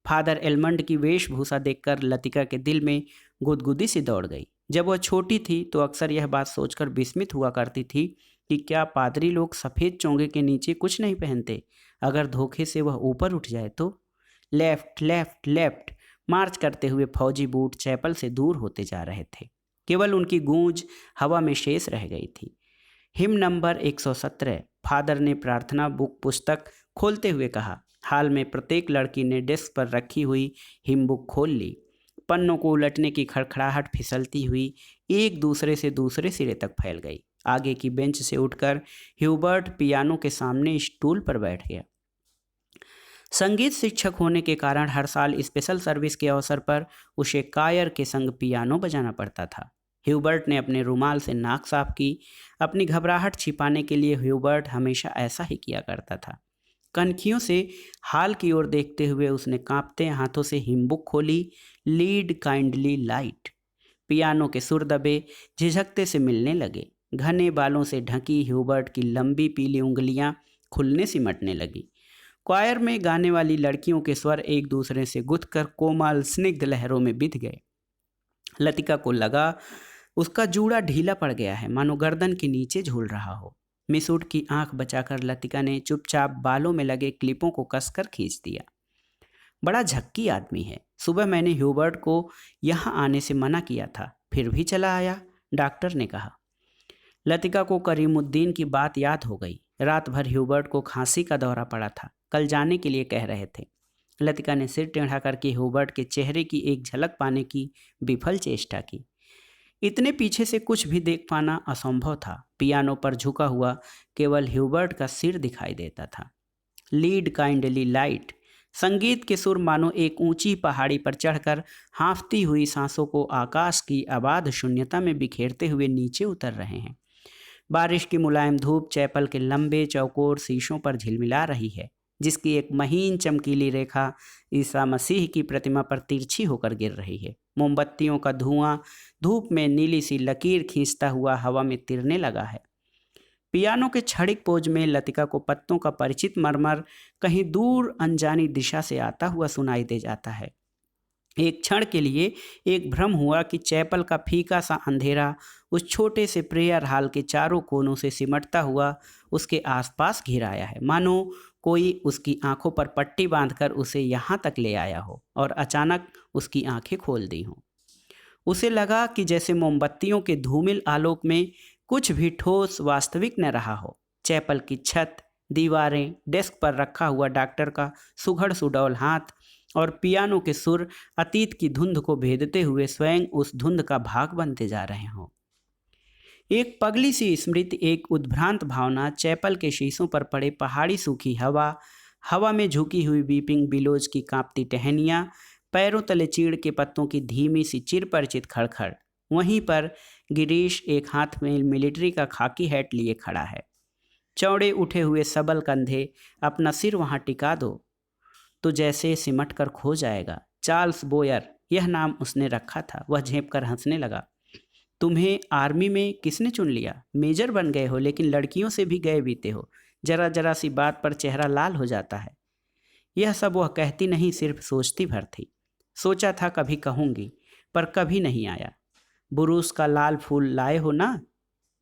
फादर एलमंड की वेशभूषा देखकर लतिका के दिल में गुदगुदी सी दौड़ गई। जब वह छोटी थी तो अक्सर यह बात सोचकर विस्मित हुआ करती थी कि क्या पादरी लोग सफ़ेद चोंगे के नीचे कुछ नहीं पहनते? अगर धोखे से वह ऊपर उठ जाए तो? लेफ्ट लेफ्ट लेफ्ट मार्च करते हुए फौजी बूट चैपल से दूर होते जा रहे थे। केवल उनकी गूंज हवा में शेष रह गई थी। Him number 117। फादर ने प्रार्थना बुक पुस्तक खोलते हुए कहा। हाल में प्रत्येक लड़की ने डेस्क पर रखी हुई हिम बुक खोल ली। पन्नों को उलटने की खड़खड़ाहट फिसलती हुई एक दूसरे से दूसरे सिरे तक फैल गई। आगे की बेंच से उठकर ह्यूबर्ट पियानो के सामने स्टूल पर बैठ गया। संगीत शिक्षक होने के कारण हर साल स्पेशल सर्विस के अवसर पर उसे कायर के संग पियानो बजाना पड़ता था। ह्यूबर्ट ने अपने रुमाल से नाक साफ की। अपनी घबराहट छिपाने के लिए ह्यूबर्ट हमेशा ऐसा ही किया करता था। कनखियों से हाल की ओर देखते हुए उसने कांपते हाथों से हिमबुक खोली। Lead kindly light. पियानो के सुर दबे झिझकते से मिलने लगे। घने बालों से ढकी ह्यूबर्ट की लंबी पीली उंगलियां खुलने सिमटने लगी। क्वायर में गाने वाली लड़कियों के स्वर एक दूसरे से गुथकर कोमल स्निग्ध लहरों में बिध गए। लतिका को लगा उसका जूड़ा ढीला पड़ गया है, मानो गर्दन के नीचे झूल रहा हो। मिसूट की आंख बचाकर लतिका ने चुपचाप बालों में लगे क्लिपों को कसकर खींच दिया। बड़ा झक्की आदमी है। सुबह मैंने ह्यूबर्ट को यहाँ आने से मना किया था, फिर भी चला आया, डॉक्टर ने कहा। लतिका को करीमुद्दीन की बात याद हो गई। रात भर ह्यूबर्ट को खांसी का दौरा पड़ा था, कल जाने के लिए कह रहे थे। लतिका ने सिर टेढ़ा करके ह्यूबर्ट के चेहरे की एक झलक पाने की विफल चेष्टा की। इतने पीछे से कुछ भी देख पाना असंभव था। पियानो पर झुका हुआ केवल ह्यूबर्ट का सिर दिखाई देता था। Lead kindly light. संगीत के सुर मानो एक ऊंची पहाड़ी पर चढ़कर हाँफती हुई सांसों को आकाश की अबाध शून्यता में बिखेरते हुए नीचे उतर रहे हैं। बारिश की मुलायम धूप चैपल के लंबे चौकोर शीशों पर झिलमिला रही है, जिसकी एक महीन चमकीली रेखा ईसा मसीह की प्रतिमा पर तिरछी होकर गिर रही है। मोमबत्तियों का धुआं धूप में नीली सी लकीर खींचता हुआ हवा में तिरने लगा है। पियानो के क्षणिक पोज में लतिका को पत्तों का परिचित मरमर कहीं दूर अनजानी दिशा से आता हुआ सुनाई दे जाता है। एक क्षण के लिए एक भ्रम हुआ कि चैपल का फीका सा अंधेरा उस छोटे से प्रेयर हॉल के चारों कोनों से सिमटता हुआ उसके आसपास घिर आया है, मानो कोई उसकी आंखों पर पट्टी बांधकर उसे यहाँ तक ले आया हो और अचानक उसकी आंखें खोल दी हों। उसे लगा कि जैसे मोमबत्तियों के धूमिल आलोक में कुछ भी ठोस वास्तविक न रहा हो। चैपल की छत, दीवारें, डेस्क पर रखा हुआ डॉक्टर का सुघड़ सुडौल हाथ, और पियानो के सुर अतीत की धुंध को भेदते हुए स्वयं उस धुंध का भाग बनते जा रहे हों। एक पगली सी स्मृति, एक उद्भ्रांत भावना, चैपल के शीशों पर पड़े पहाड़ी सूखी हवा, हवा में झुकी हुई वीपिंग बिलोज की कांपती टहनियाँ, पैरों तले चीड़ के पत्तों की धीमी सी चिरपरिचित खड़खड़। वहीं पर गिरीश एक हाथ में मिलिट्री का खाकी हैट लिए खड़ा है। चौड़े उठे हुए सबल कंधे, अपना सिर वहां टिका दो तो जैसे सिमट कर खो जाएगा। चार्ल्स बोयर, यह नाम उसने रखा था। वह झेंप कर हंसने लगा। तुम्हें आर्मी में किसने चुन लिया? मेजर बन गए हो, लेकिन लड़कियों से भी गए बीते हो। जरा जरा सी बात पर चेहरा लाल हो जाता है। यह सब वह कहती नहीं, सिर्फ सोचती भर थी। सोचा था कभी कहूँगी, पर कभी नहीं आया। बुरूस का लाल फूल लाए हो ना?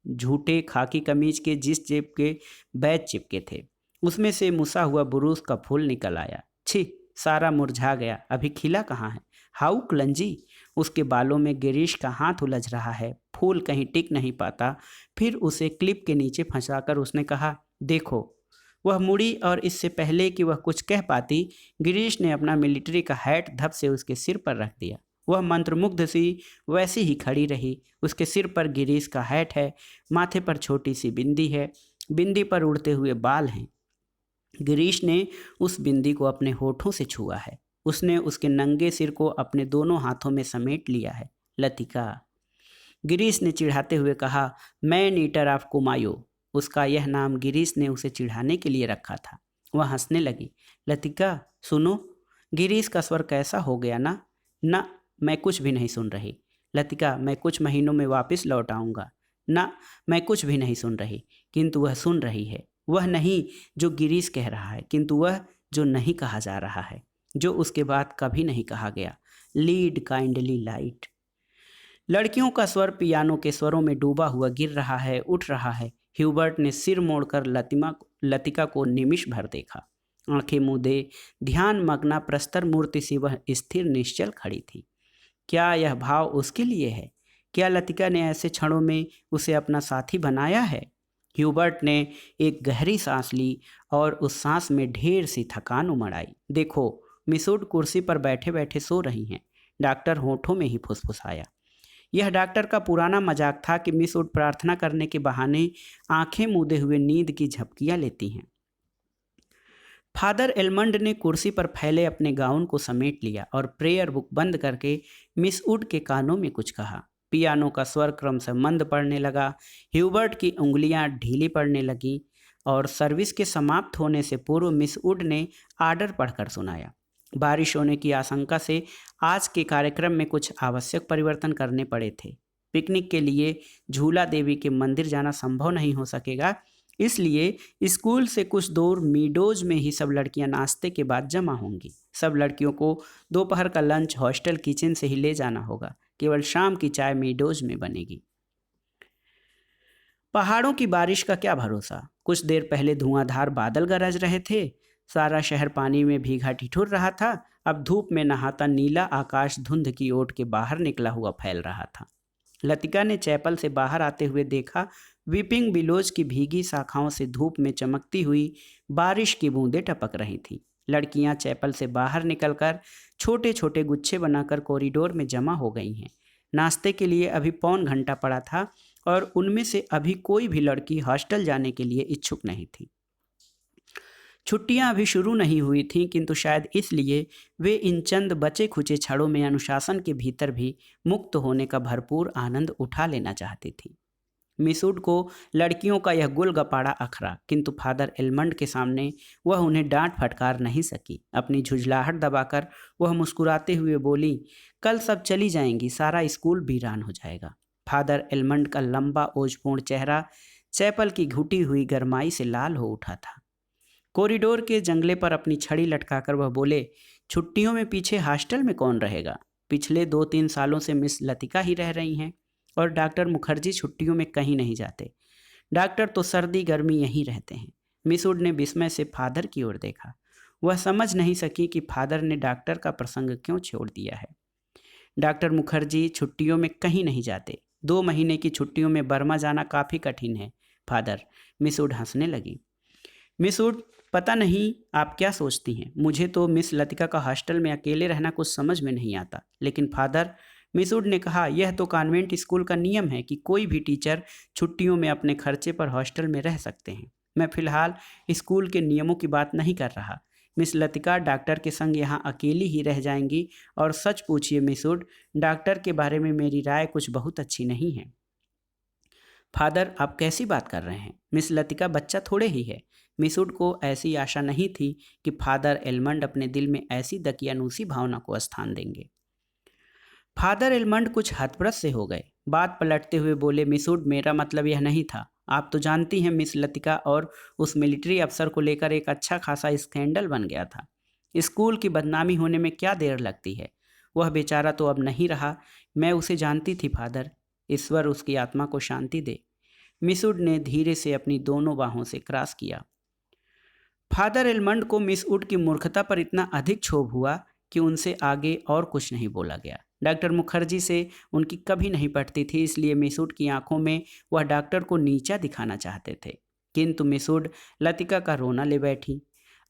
झूठे खाकी कमीज के जिस जेब के बैज चिपके थे, उसमें से मुसा हुआ बुरूस का फूल निकल आया। छी, सारा मुरझा गया, अभी खिला कहाँ है? हाउ क्लंजी! उसके बालों में गिरीश का हाथ उलझ रहा है, फूल कहीं टिक नहीं पाता। फिर उसे क्लिप के नीचे फंसाकर उसने कहा, देखो। वह मुड़ी और इससे पहले कि वह कुछ कह पाती, गिरीश ने अपना मिलिट्री का हैट धप से उसके सिर पर रख दिया। वह मंत्रमुग्ध सी वैसी ही खड़ी रही। उसके सिर पर गिरीश का हैट है, माथे पर छोटी सी बिंदी है, बिंदी पर उड़ते हुए बाल हैं। गिरीश ने उस बिंदी को अपने होठों से छुआ है। उसने उसके नंगे सिर को अपने दोनों हाथों में समेट लिया है। लतिका, गिरीश ने चिढ़ाते हुए कहा, मैन ईटर ऑफ कुमायूं। उसका यह नाम गिरीश ने उसे चिढ़ाने के लिए रखा था। वह हंसने लगी। लतिका सुनो। गिरीश का स्वर कैसा हो गया ना? ना, मैं कुछ भी नहीं सुन रही। लतिका, मैं कुछ महीनों में वापस लौट आऊँगा। ना, मैं कुछ भी नहीं सुन रही। किंतु वह सुन रही है। वह नहीं जो गिरीश कह रहा है, किंतु वह जो नहीं कहा जा रहा है, जो उसके बाद कभी नहीं कहा गया। Lead kindly light. लड़कियों का स्वर पियानो के स्वरों में डूबा हुआ गिर रहा है, उठ रहा है। ह्यूबर्ट ने सिर मोड़कर लतिका को निमिष भर देखा। आंखें मूंदे ध्यान मग्ना प्रस्तर मूर्ति सी वह स्थिर निश्चल खड़ी थी। क्या यह भाव उसके लिए है? क्या लतिका ने ऐसे क्षणों में उसे अपना साथी बनाया है? ह्यूबर्ट ने एक गहरी सांस ली और उस सांस में ढेर सी थकान उमड़ आई। देखो, मिसूड कुर्सी पर बैठे बैठे सो रही हैं। डॉक्टर होठों में ही फुसफुसाया। यह डॉक्टर का पुराना मजाक था कि मिस वुड प्रार्थना करने के बहाने आंखें मूंदे हुए नींद की झपकियां लेती हैं। फादर एलमंड ने कुर्सी पर फैले अपने गाउन को समेट लिया और प्रेयर बुक बंद करके मिस वुड के कानों में कुछ कहा। पियानो का स्वर क्रमशः मंद पड़ने लगा। ह्यूबर्ट की उंगलियां ढीली पड़ने लगीं और सर्विस के समाप्त होने से पूर्व मिस वुड ने आर्डर पढ़कर सुनाया। बारिश होने की आशंका से आज के कार्यक्रम में कुछ आवश्यक परिवर्तन करने पड़े थे। पिकनिक के लिए झूला देवी के मंदिर जाना संभव नहीं हो सकेगा, इसलिए स्कूल से कुछ दूर मीडोज में ही सब लड़कियां नाश्ते के बाद जमा होंगी। सब लड़कियों को दोपहर का लंच हॉस्टल किचन से ही ले जाना होगा। केवल शाम की चाय मीडोज में बनेगी। पहाड़ों की बारिश का क्या भरोसा। कुछ देर पहले धुआंधार बादल गरज रहे थे। सारा शहर पानी में भीगा ठिठुर रहा था। अब धूप में नहाता नीला आकाश धुंध की ओट के बाहर निकला हुआ फैल रहा था। लतिका ने चैपल से बाहर आते हुए देखा, वीपिंग बिलोज की भीगी शाखाओं से धूप में चमकती हुई बारिश की बूंदें टपक रही थीं। लड़कियां चैपल से बाहर निकलकर छोटे छोटे गुच्छे बनाकर कॉरिडोर में जमा हो गई हैं। नाश्ते के लिए अभी पौन घंटा पड़ा था और उनमें से अभी कोई भी लड़की हॉस्टल जाने के लिए इच्छुक नहीं थी। छुट्टियां अभी शुरू नहीं हुई थीं, किंतु शायद इसलिए वे इन चंद बचे खुचे क्षणों में अनुशासन के भीतर भी मुक्त होने का भरपूर आनंद उठा लेना चाहती थी। मिस वुड को लड़कियों का यह गुलगपाड़ा अखरा, किंतु फादर एलमंड के सामने वह उन्हें डांट फटकार नहीं सकी। अपनी झुंझलाहट दबाकर वह मुस्कुराते हुए बोली, कल सब चली जाएंगी, सारा स्कूल वीरान हो जाएगा। फादर एलमंड का लंबा ओजपूर्ण चेहरा चैपल की घुटी हुई गरमाई से लाल हो उठा था। कॉरिडोर के जंगले पर अपनी छड़ी लटकाकर वह बोले, छुट्टियों में पीछे हॉस्टल में कौन रहेगा? पिछले 2-3 सालों से मिस लतिका ही रह रही हैं और डॉक्टर मुखर्जी छुट्टियों में कहीं नहीं जाते। डॉक्टर तो सर्दी गर्मी यहीं रहते हैं। मिस वुड ने विस्मय से फादर की ओर देखा। वह समझ नहीं सकी कि फादर ने डॉक्टर का प्रसंग क्यों छोड़ दिया है। डॉक्टर मुखर्जी छुट्टियों में कहीं नहीं जाते। 2 महीने की छुट्टियों में बर्मा जाना काफ़ी कठिन है फादर। मिस वुड हंसने लगी। मिस वुड पता नहीं आप क्या सोचती हैं, मुझे तो मिस लतिका का हॉस्टल में अकेले रहना कुछ समझ में नहीं आता। लेकिन फादर, मिसूड ने कहा, यह तो कॉन्वेंट स्कूल का नियम है कि कोई भी टीचर छुट्टियों में अपने खर्चे पर हॉस्टल में रह सकते हैं। मैं फिलहाल स्कूल के नियमों की बात नहीं कर रहा। मिस लतिका डॉक्टर के संग यहाँ अकेली ही रह जाएंगी। और सच पूछिए मिसूड, डॉक्टर के बारे में मेरी राय कुछ बहुत अच्छी नहीं है। फादर, आप कैसी बात कर रहे हैं? मिस लतिका बच्चा थोड़े ही है। मिसूड को ऐसी आशा नहीं थी कि फादर एलमंड अपने दिल में ऐसी दकियानूसी भावना को स्थान देंगे। फादर एलमंड कुछ हतप्रभ से हो गए। बात पलटते हुए बोले, मिसूड, मेरा मतलब यह नहीं था। आप तो जानती हैं मिस लतिका और उस मिलिट्री अफसर को लेकर एक अच्छा खासा स्कैंडल बन गया था। स्कूल की बदनामी होने में क्या देर लगती है? वह बेचारा तो अब नहीं रहा। मैं उसे जानती थी फादर। ईश्वर उसकी आत्मा को शांति दे। मिसूड ने धीरे से अपनी दोनों बाहों से क्रॉस किया। फादर एलमंड को मिस वुड की मूर्खता पर इतना अधिक क्षोभ हुआ कि उनसे आगे और कुछ नहीं बोला गया। डॉक्टर मुखर्जी से उनकी कभी नहीं पटती थी, इसलिए मिस वुड की आंखों में वह डॉक्टर को नीचा दिखाना चाहते थे। किंतु मिस वुड लतिका का रोना ले बैठी।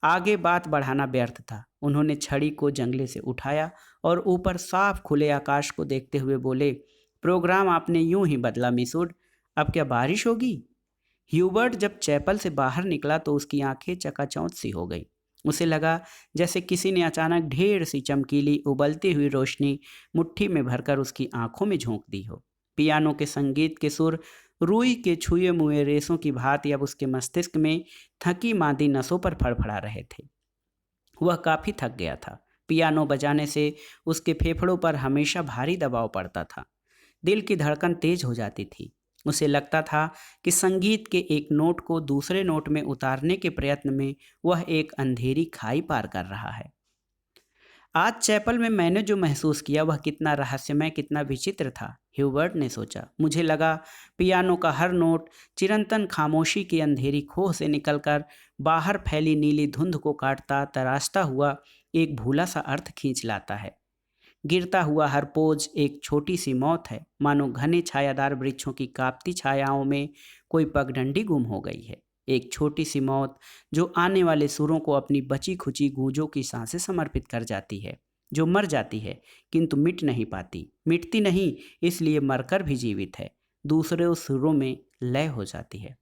आगे बात बढ़ाना व्यर्थ था। उन्होंने छड़ी को जंगले से उठाया और ऊपर साफ खुले आकाश को देखते हुए बोले, प्रोग्राम आपने यूं ही बदला मिस वुड। अब क्या बारिश होगी? ह्यूबर्ट जब चैपल से बाहर निकला तो उसकी आंखें चकाचौंध सी हो गई। उसे लगा जैसे किसी ने अचानक ढेर सी चमकीली उबलती हुई रोशनी मुट्ठी में भरकर उसकी आंखों में झोंक दी हो। पियानो के संगीत के सुर रुई के छुए मुए रेशों की भांति अब उसके मस्तिष्क में थकी मांदी नसों पर फड़फड़ा रहे थे। वह काफी थक गया था। पियानो बजाने से उसके फेफड़ों पर हमेशा भारी दबाव पड़ता था। दिल की धड़कन तेज हो जाती थी। उसे लगता था कि संगीत के एक नोट को दूसरे नोट में उतारने के प्रयत्न में वह एक अंधेरी खाई पार कर रहा है। आज चैपल में मैंने जो महसूस किया वह कितना रहस्यमय, कितना विचित्र था, ह्यूबर्ट ने सोचा। मुझे लगा पियानो का हर नोट चिरंतन खामोशी की अंधेरी खोह से निकलकर बाहर फैली नीली धुंध को काटता तराशता हुआ एक भूला सा अर्थ खींच लाता है। गिरता हुआ हर पोज एक छोटी सी मौत है, मानो घने छायादार वृक्षों की कांपती छायाओं में कोई पगडंडी गुम हो गई है। एक छोटी सी मौत जो आने वाले सुरों को अपनी बची खुची गूंजों की सांसें समर्पित कर जाती है, जो मर जाती है किंतु मिट नहीं पाती, मिटती नहीं इसलिए मरकर भी जीवित है, दूसरे सुरों में लय हो जाती है।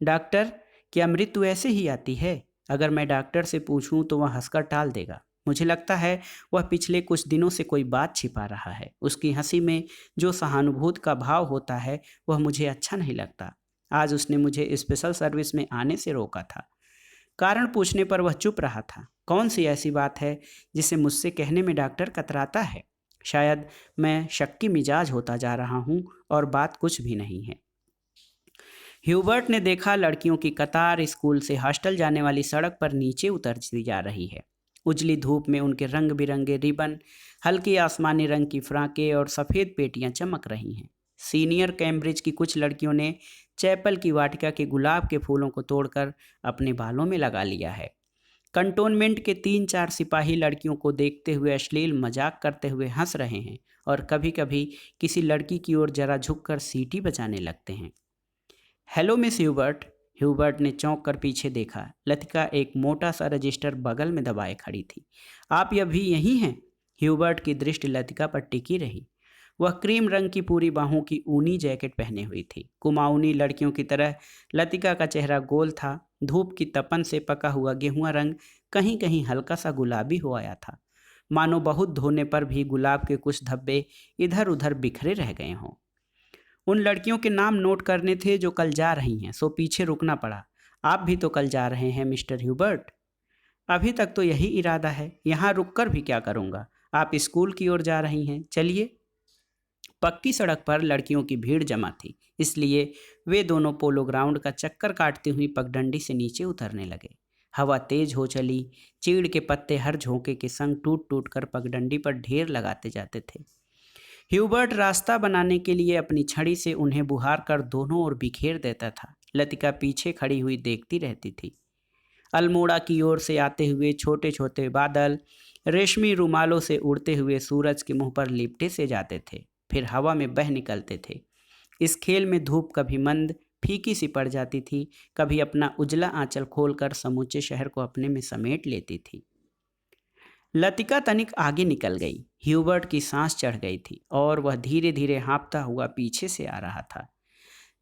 डॉक्टर, क्या मृत्यु ऐसे ही आती है? अगर मैं डॉक्टर से पूछूं तो वह हंसकर टाल देगा। मुझे लगता है वह पिछले कुछ दिनों से कोई बात छिपा रहा है। उसकी हंसी में जो सहानुभूति का भाव होता है वह मुझे अच्छा नहीं लगता। आज उसने मुझे स्पेशल सर्विस में आने से रोका था। कारण पूछने पर वह चुप रहा था। कौन सी ऐसी बात है जिसे मुझसे कहने में डॉक्टर कतराता है? शायद मैं शक्की मिजाज होता जा रहा हूँ और बात कुछ भी नहीं है। ह्यूबर्ट ने देखा लड़कियों की कतार स्कूल से हॉस्टल जाने वाली सड़क पर नीचे उतरती जा रही है। उजली धूप में उनके रंग बिरंगे रिबन, हल्की आसमानी रंग की फ्राकें और सफ़ेद पेटियां चमक रही हैं। सीनियर कैम्ब्रिज की कुछ लड़कियों ने चैपल की वाटिका के गुलाब के फूलों को तोड़कर अपने बालों में लगा लिया है। कंटोनमेंट के 3-4 सिपाही लड़कियों को देखते हुए अश्लील मजाक करते हुए हंस रहे हैं और कभी कभी किसी लड़की की ओर जरा झुककर सीटी बजाने लगते हैं। Hello miss Hubert. ह्यूबर्ट ने चौंक कर पीछे देखा। लतिका एक मोटा सा रजिस्टर बगल में दबाए खड़ी थी। आप अभी यहीं हैं? ह्यूबर्ट की दृष्टि लतिका पर टिकी रही। वह क्रीम रंग की पूरी बाहों की ऊनी जैकेट पहने हुई थी। कुमाऊनी लड़कियों की तरह लतिका का चेहरा गोल था। धूप की तपन से पका हुआ गेहुआ रंग कहीं कहीं हल्का सा गुलाबी हो आया था, मानो बहुत धोने पर भी गुलाब के कुछ धब्बे इधर उधर बिखरे रह गए हों। उन लड़कियों के नाम नोट करने थे जो कल जा रही हैं, सो पीछे रुकना पड़ा। आप भी तो कल जा रहे हैं मिस्टर ह्यूबर्ट? अभी तक तो यही इरादा है। यहाँ रुककर भी क्या करूँगा? आप स्कूल की ओर जा रही हैं, चलिए। पक्की सड़क पर लड़कियों की भीड़ जमा थी, इसलिए वे दोनों पोलो ग्राउंड का चक्कर काटती हुई पगडंडी से नीचे उतरने लगे। हवा तेज हो चली। चीड़ के पत्ते हर झोंके के संग टूट टूट कर पगडंडी पर ढेर लगाते जाते थे। ह्यूबर्ट रास्ता बनाने के लिए अपनी छड़ी से उन्हें बुहार कर दोनों ओर बिखेर देता था। लतिका पीछे खड़ी हुई देखती रहती थी। अल्मोड़ा की ओर से आते हुए छोटे छोटे बादल रेशमी रुमालों से उड़ते हुए सूरज के मुंह पर लिपटे से जाते थे, फिर हवा में बह निकलते थे। इस खेल में धूप कभी मंद, फीकी सी पड़ जाती थी, कभी अपना उजला आंचल खोलकर समूचे शहर को अपने में समेट लेती थी। लतिका तनिक आगे निकल गई। ह्यूबर्ट की सांस चढ़ गई थी और वह धीरे धीरे हाँफता हुआ पीछे से आ रहा था।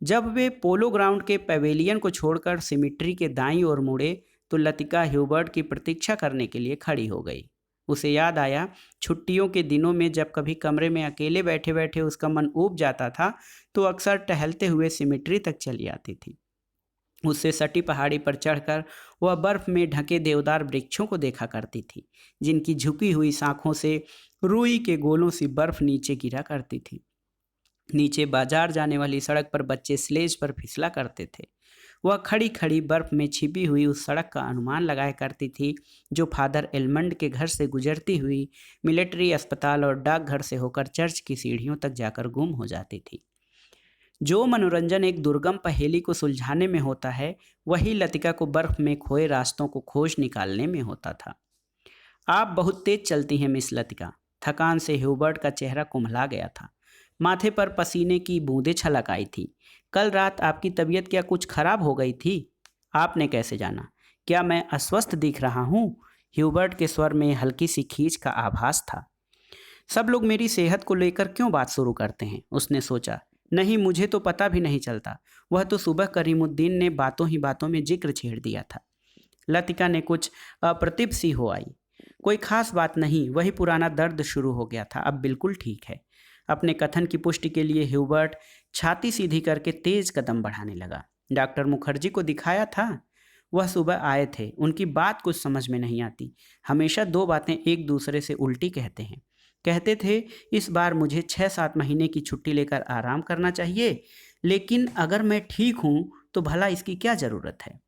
जब वे पोलो ग्राउंड के पवेलियन को छोड़कर सिमिट्री के दाईं ओर मुड़े तो लतिका ह्यूबर्ट की प्रतीक्षा करने के लिए खड़ी हो गई। उसे याद आया, छुट्टियों के दिनों में जब कभी कमरे में अकेले बैठे बैठे उसका मन ऊब जाता था तो अक्सर टहलते हुए सिमिट्री तक चली आती थी। उससे सटी पहाड़ी पर चढ़कर वह बर्फ में ढके देवदार वृक्षों को देखा करती थी, जिनकी झुकी हुई शाखों से रुई के गोलों सी बर्फ नीचे गिरा करती थी। नीचे बाजार जाने वाली सड़क पर बच्चे स्लेज पर फिसला करते थे। वह खड़ी खड़ी बर्फ में छिपी हुई उस सड़क का अनुमान लगाया करती थी जो फादर एलमंड के घर से गुजरती हुई मिलिट्री अस्पताल और डाकघर से होकर चर्च की सीढ़ियों तक जाकर गुम हो जाती थी। जो मनोरंजन एक दुर्गम पहेली को सुलझाने में होता है, वही लतिका को बर्फ में खोए रास्तों को खोज निकालने में होता था। आप बहुत तेज चलती हैं मिस लतिका। थकान से ह्यूबर्ट का चेहरा कुम्हला गया था। माथे पर पसीने की बूंदें छलक आई थी। कल रात आपकी तबीयत क्या कुछ खराब हो गई थी? आपने कैसे जाना? क्या मैं अस्वस्थ दिख रहा हूँ? ह्यूबर्ट के स्वर में हल्की सी खींच का आभास था। सब लोग मेरी सेहत को लेकर क्यों बात शुरू करते हैं, उसने सोचा। नहीं, मुझे तो पता भी नहीं चलता। वह तो सुबह करीमुद्दीन ने बातों ही बातों में जिक्र छेड़ दिया था। लतिका ने कुछ अप्रतिभ सी हो आई। कोई खास बात नहीं, वही पुराना दर्द शुरू हो गया था, अब बिल्कुल ठीक है। अपने कथन की पुष्टि के लिए ह्यूबर्ट छाती सीधी करके तेज कदम बढ़ाने लगा। डॉक्टर मुखर्जी को दिखाया था? वह सुबह आए थे। उनकी बात कुछ समझ में नहीं आती। हमेशा दो बातें एक दूसरे से उल्टी कहते हैं। कहते थे इस बार मुझे 6-7 महीने की छुट्टी लेकर आराम करना चाहिए, लेकिन अगर मैं ठीक हूं तो भला इसकी क्या ज़रूरत है?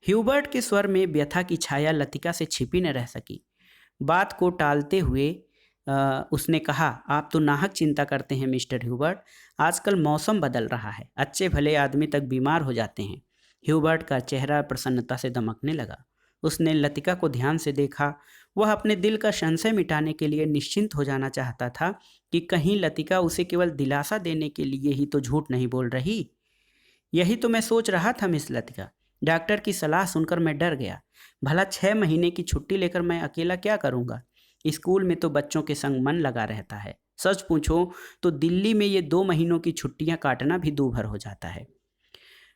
ह्यूबर्ट के स्वर में व्यथा की छाया लतिका से छिपी न रह सकी। बात को टालते हुए उसने कहा, आप तो नाहक चिंता करते हैं मिस्टर ह्यूबर्ट। आजकल मौसम बदल रहा है, अच्छे भले आदमी तक बीमार हो जाते हैं। ह्यूबर्ट का चेहरा प्रसन्नता से दमकने लगा। उसने लतिका को ध्यान से देखा। वह अपने दिल का संशय मिटाने के लिए निश्चिंत हो जाना चाहता था कि कहीं लतिका उसे केवल दिलासा देने के लिए ही तो झूठ नहीं बोल रही। यही तो मैं सोच रहा था मिस लतिका। डॉक्टर की सलाह सुनकर मैं डर गया। भला 6 महीने की छुट्टी लेकर मैं अकेला क्या करूँगा? स्कूल में तो बच्चों के संग मन लगा रहता है। सच पूछो तो दिल्ली में ये 2 महीनों की छुट्टियां काटना भी दूभर हो जाता है।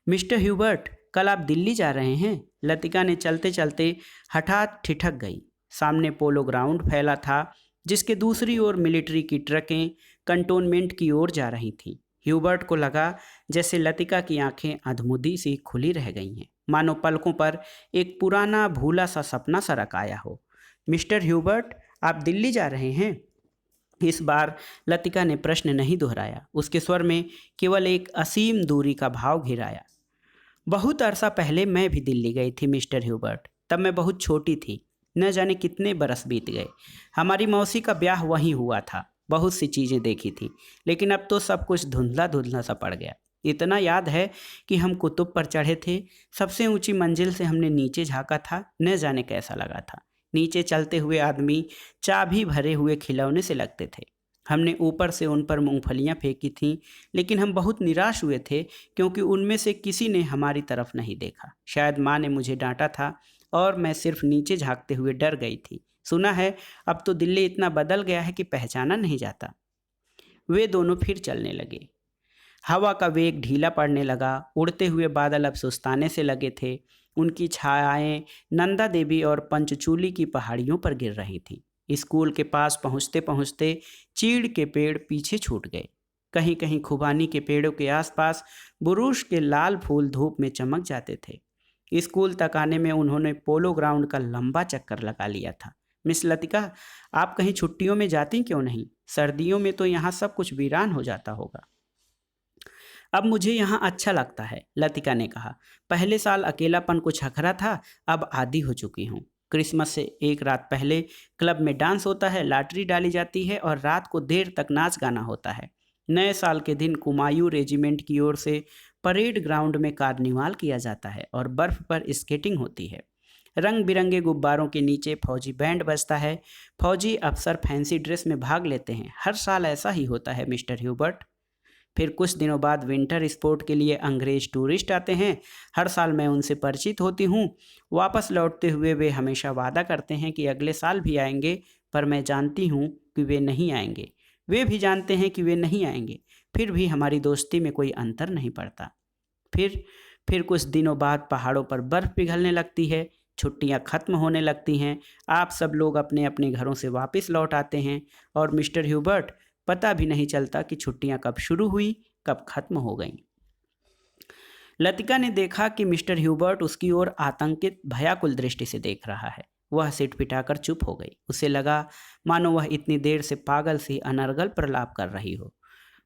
मिस्टर ह्यूबर्ट, कल आप दिल्ली जा रहे हैं? लतिका ने चलते चलते हठात ठिठक गई। सामने पोलो ग्राउंड फैला था, जिसके दूसरी ओर मिलिट्री की ट्रकें कंटोनमेंट की ओर जा रही थीं। ह्यूबर्ट को लगा जैसे लतिका की आंखें अधमुदी सी खुली रह गई हैं, मानो पलकों पर एक पुराना भूला सा सपना सरक आया हो। मिस्टर ह्यूबर्ट, आप दिल्ली जा रहे हैं? इस बार लतिका ने प्रश्न नहीं दोहराया। उसके स्वर में केवल एक असीम दूरी का भाव घिराया। बहुत अरसा पहले मैं भी दिल्ली गई थी मिस्टर ह्यूबर्ट। तब मैं बहुत छोटी थी। न जाने कितने बरस बीत गए। हमारी मौसी का ब्याह वहीं हुआ था। बहुत सी चीज़ें देखी थी, लेकिन अब तो सब कुछ धुंधला धुंधला सा पड़ गया। इतना याद है कि हम कुतुब पर चढ़े थे। सबसे ऊंची मंजिल से हमने नीचे झांका था। न जाने कैसा लगा था। नीचे चलते हुए आदमी चाबी भरे हुए खिलौने से लगते थे। हमने ऊपर से उन पर मूंगफलियां फेंकी थीं, लेकिन हम बहुत निराश हुए थे क्योंकि उनमें से किसी ने हमारी तरफ नहीं देखा। शायद माँ ने मुझे डांटा था और मैं सिर्फ नीचे झांकते हुए डर गई थी। सुना है अब तो दिल्ली इतना बदल गया है कि पहचाना नहीं जाता। वे दोनों फिर चलने लगे। हवा का वेग ढीला पड़ने लगा। उड़ते हुए बादल अब सुस्ताने से लगे थे। उनकी छायाएं नंदा देवी और पंचचूली की पहाड़ियों पर गिर रही थीं। स्कूल के पास पहुंचते पहुंचते चीड़ के पेड़ पीछे छूट गए। कहीं कहीं खुबानी के पेड़ों के आसपास बुरुश के लाल फूल धूप में चमक जाते थे। स्कूल तक आने में उन्होंने पोलो ग्राउंड का लंबा चक्कर लगा लिया था। मिस लतिका, आप कहीं छुट्टियों में जाती क्यों नहीं? सर्दियों में तो यहाँ सब कुछ वीरान हो जाता होगा। अब मुझे यहाँ अच्छा लगता है, लतिका ने कहा। पहले साल अकेलापन को छखरा था, अब आदी हो चुकी हूँ। क्रिसमस से एक रात पहले क्लब में डांस होता है, लॉटरी डाली जाती है और रात को देर तक नाच गाना होता है। नए साल के दिन कुमायूं रेजिमेंट की ओर से परेड ग्राउंड में कार्निवाल किया जाता है और बर्फ पर स्केटिंग होती है। रंग बिरंगे गुब्बारों के नीचे फौजी बैंड बजता है। फौजी अफसर फैंसी ड्रेस में भाग लेते हैं। हर साल ऐसा ही होता है मिस्टर ह्यूबर्ट। फिर कुछ दिनों बाद विंटर स्पोर्ट के लिए अंग्रेज टूरिस्ट आते हैं। हर साल मैं उनसे परिचित होती हूँ। वापस लौटते हुए वे हमेशा वादा करते हैं कि अगले साल भी आएंगे, पर मैं जानती हूँ कि वे नहीं आएंगे। वे भी जानते हैं कि वे नहीं आएंगे, फिर भी हमारी दोस्ती में कोई अंतर नहीं पड़ता। फिर फिर कुछ दिनों बाद पहाड़ों पर बर्फ़ पिघलने लगती है, छुट्टियां खत्म होने लगती हैं, आप सब लोग अपने अपने घरों से वापस लौट आते हैं और मिस्टर ह्यूबर्ट, पता भी नहीं चलता कि छुट्टियां कब शुरू हुई, कब खत्म हो गईं। लतिका ने देखा कि मिस्टर ह्यूबर्ट उसकी ओर आतंकित भयाकुल दृष्टि से देख रहा है। वह सिटपिटाकर चुप हो गई। उसे लगा मानो वह इतनी देर से पागल सी अनर्गल प्रलाप कर रही हो।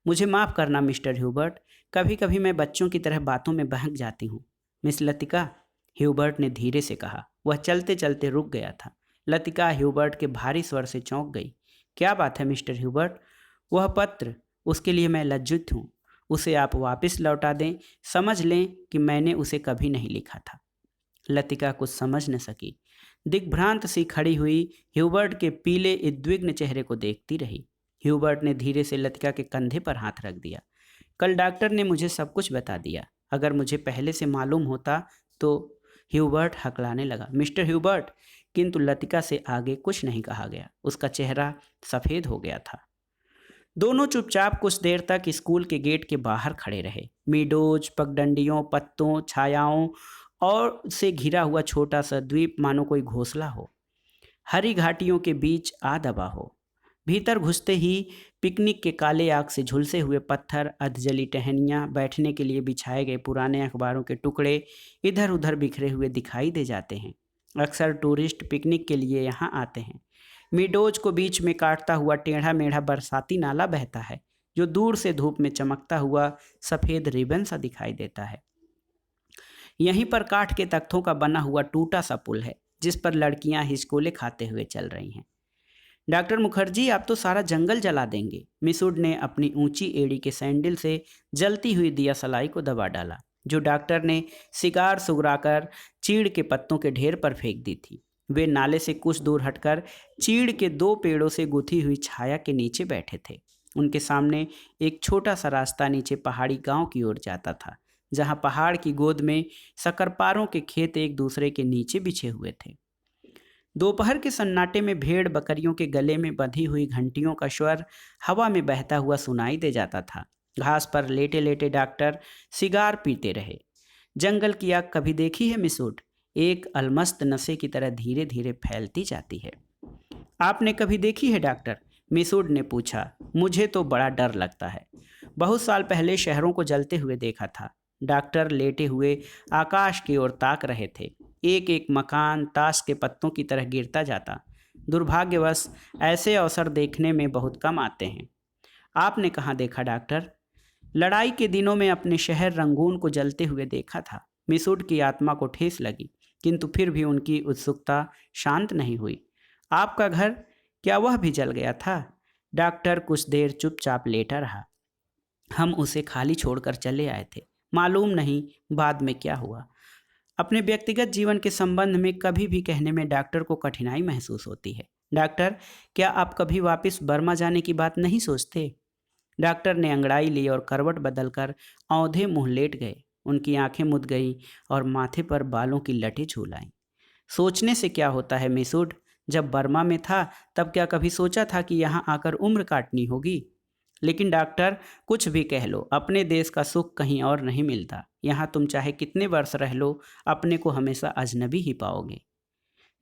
मुझे माफ़ करना मिस्टर ह्यूबर्ट, कभी कभी मैं बच्चों की तरह बातों में बहक जाती हूँ। मिस लतिका, ह्यूबर्ट ने धीरे से कहा। वह चलते चलते रुक गया था। लतिका ह्यूबर्ट के भारी स्वर से चौंक गई। क्या बात है मिस्टर ह्यूबर्ट? वह पत्र, उसके लिए मैं लज्जित हूँ। उसे आप वापस लौटा दें। समझ लें कि मैंने उसे कभी नहीं लिखा था। लतिका कुछ समझ न सकी। दिग्भ्रांत सी खड़ी हुई ह्यूबर्ट के पीले उद्विग्न चेहरे को देखती रही। ह्यूबर्ट ने धीरे से लतिका के कंधे पर हाथ रख दिया। कल डॉक्टर ने मुझे सब कुछ बता दिया। अगर मुझे पहले से मालूम होता तो। ह्यूबर्ट हकलाने लगा। मिस्टर ह्यूबर्ट, किंतु लतिका से आगे कुछ नहीं कहा गया। उसका चेहरा सफ़ेद हो गया था। दोनों चुपचाप कुछ देर तक स्कूल के गेट के बाहर खड़े रहे। मीडोज, पगडंडियों, पत्तों, छायाओं और से घिरा हुआ छोटा सा द्वीप मानो कोई घोंसला हो, हरी घाटियों के बीच आ दबा हो। भीतर घुसते ही पिकनिक के काले आग से झुलसे हुए पत्थर, अधजली टहनियाँ, बैठने के लिए बिछाए गए पुराने अखबारों के टुकड़े इधर उधर बिखरे हुए दिखाई दे जाते हैं। अक्सर टूरिस्ट पिकनिक के लिए यहाँ आते हैं। मीडोज को बीच में काटता हुआ टेढ़ा मेढ़ा बरसाती नाला बहता है, जो दूर से धूप में चमकता हुआ सफ़ेद रिबन सा दिखाई देता है। यहीं पर काठ के तख्तों का बना हुआ टूटा सा पुल है, जिस पर लड़कियां हिचकोले खाते हुए चल रही हैं। डॉक्टर मुखर्जी, आप तो सारा जंगल जला देंगे। मिसुड ने अपनी ऊंची एड़ी के सैंडल से जलती हुई दिया सलाई को दबा डाला, जो डॉक्टर ने सिगार सुगराकर चीड़ के पत्तों के ढेर पर फेंक दी थी। वे नाले से कुछ दूर हटकर चीड़ के दो पेड़ों से गुथी हुई छाया के नीचे बैठे थे। उनके सामने एक छोटा सा रास्ता नीचे पहाड़ी गांव की ओर जाता था, जहां पहाड़ की गोद में शकरपारों के खेत एक दूसरे के नीचे बिछे हुए थे। दोपहर के सन्नाटे में भेड़ बकरियों के गले में बंधी हुई घंटियों का स्वर हवा में बहता हुआ सुनाई दे जाता था। घास पर लेटे लेटे डॉक्टर सिगार पीते रहे। जंगल की आग कभी देखी है मिसूट? एक अलमस्त नशे की तरह धीरे धीरे फैलती जाती है। आपने कभी देखी है डॉक्टर? मिसूड ने पूछा। मुझे तो बड़ा डर लगता है। बहुत साल पहले शहरों को जलते हुए देखा था। डॉक्टर लेटे हुए आकाश की ओर ताक रहे थे। एक एक मकान ताश के पत्तों की तरह गिरता जाता। दुर्भाग्यवश ऐसे अवसर देखने में बहुत कम आते हैं। आपने कहाँ देखा डॉक्टर? लड़ाई के दिनों में अपने शहर रंगून को जलते हुए देखा था। मिसूड की आत्मा को ठेस लगी, किंतु फिर भी उनकी उत्सुकता शांत नहीं हुई। आपका घर, क्या वह भी जल गया था? डॉक्टर कुछ देर चुपचाप लेटा रहा। हम उसे खाली छोड़कर चले आए थे। मालूम नहीं बाद में क्या हुआ। अपने व्यक्तिगत जीवन के संबंध में कभी भी कहने में डॉक्टर को कठिनाई महसूस होती है। डॉक्टर, क्या आप कभी वापस बर्मा जाने की बात नहीं सोचते? डॉक्टर ने अंगड़ाई ली और करवट बदलकर औंधे मुंह लेट गए। उनकी आंखें मुद गईं और माथे पर बालों की लटें झूल आईं। सोचने से क्या होता है मिसूड? जब बर्मा में था तब क्या कभी सोचा था कि यहाँ आकर उम्र काटनी होगी? लेकिन डॉक्टर, कुछ भी कह लो, अपने देश का सुख कहीं और नहीं मिलता। यहाँ तुम चाहे कितने वर्ष रह लो, अपने को हमेशा अजनबी ही पाओगे।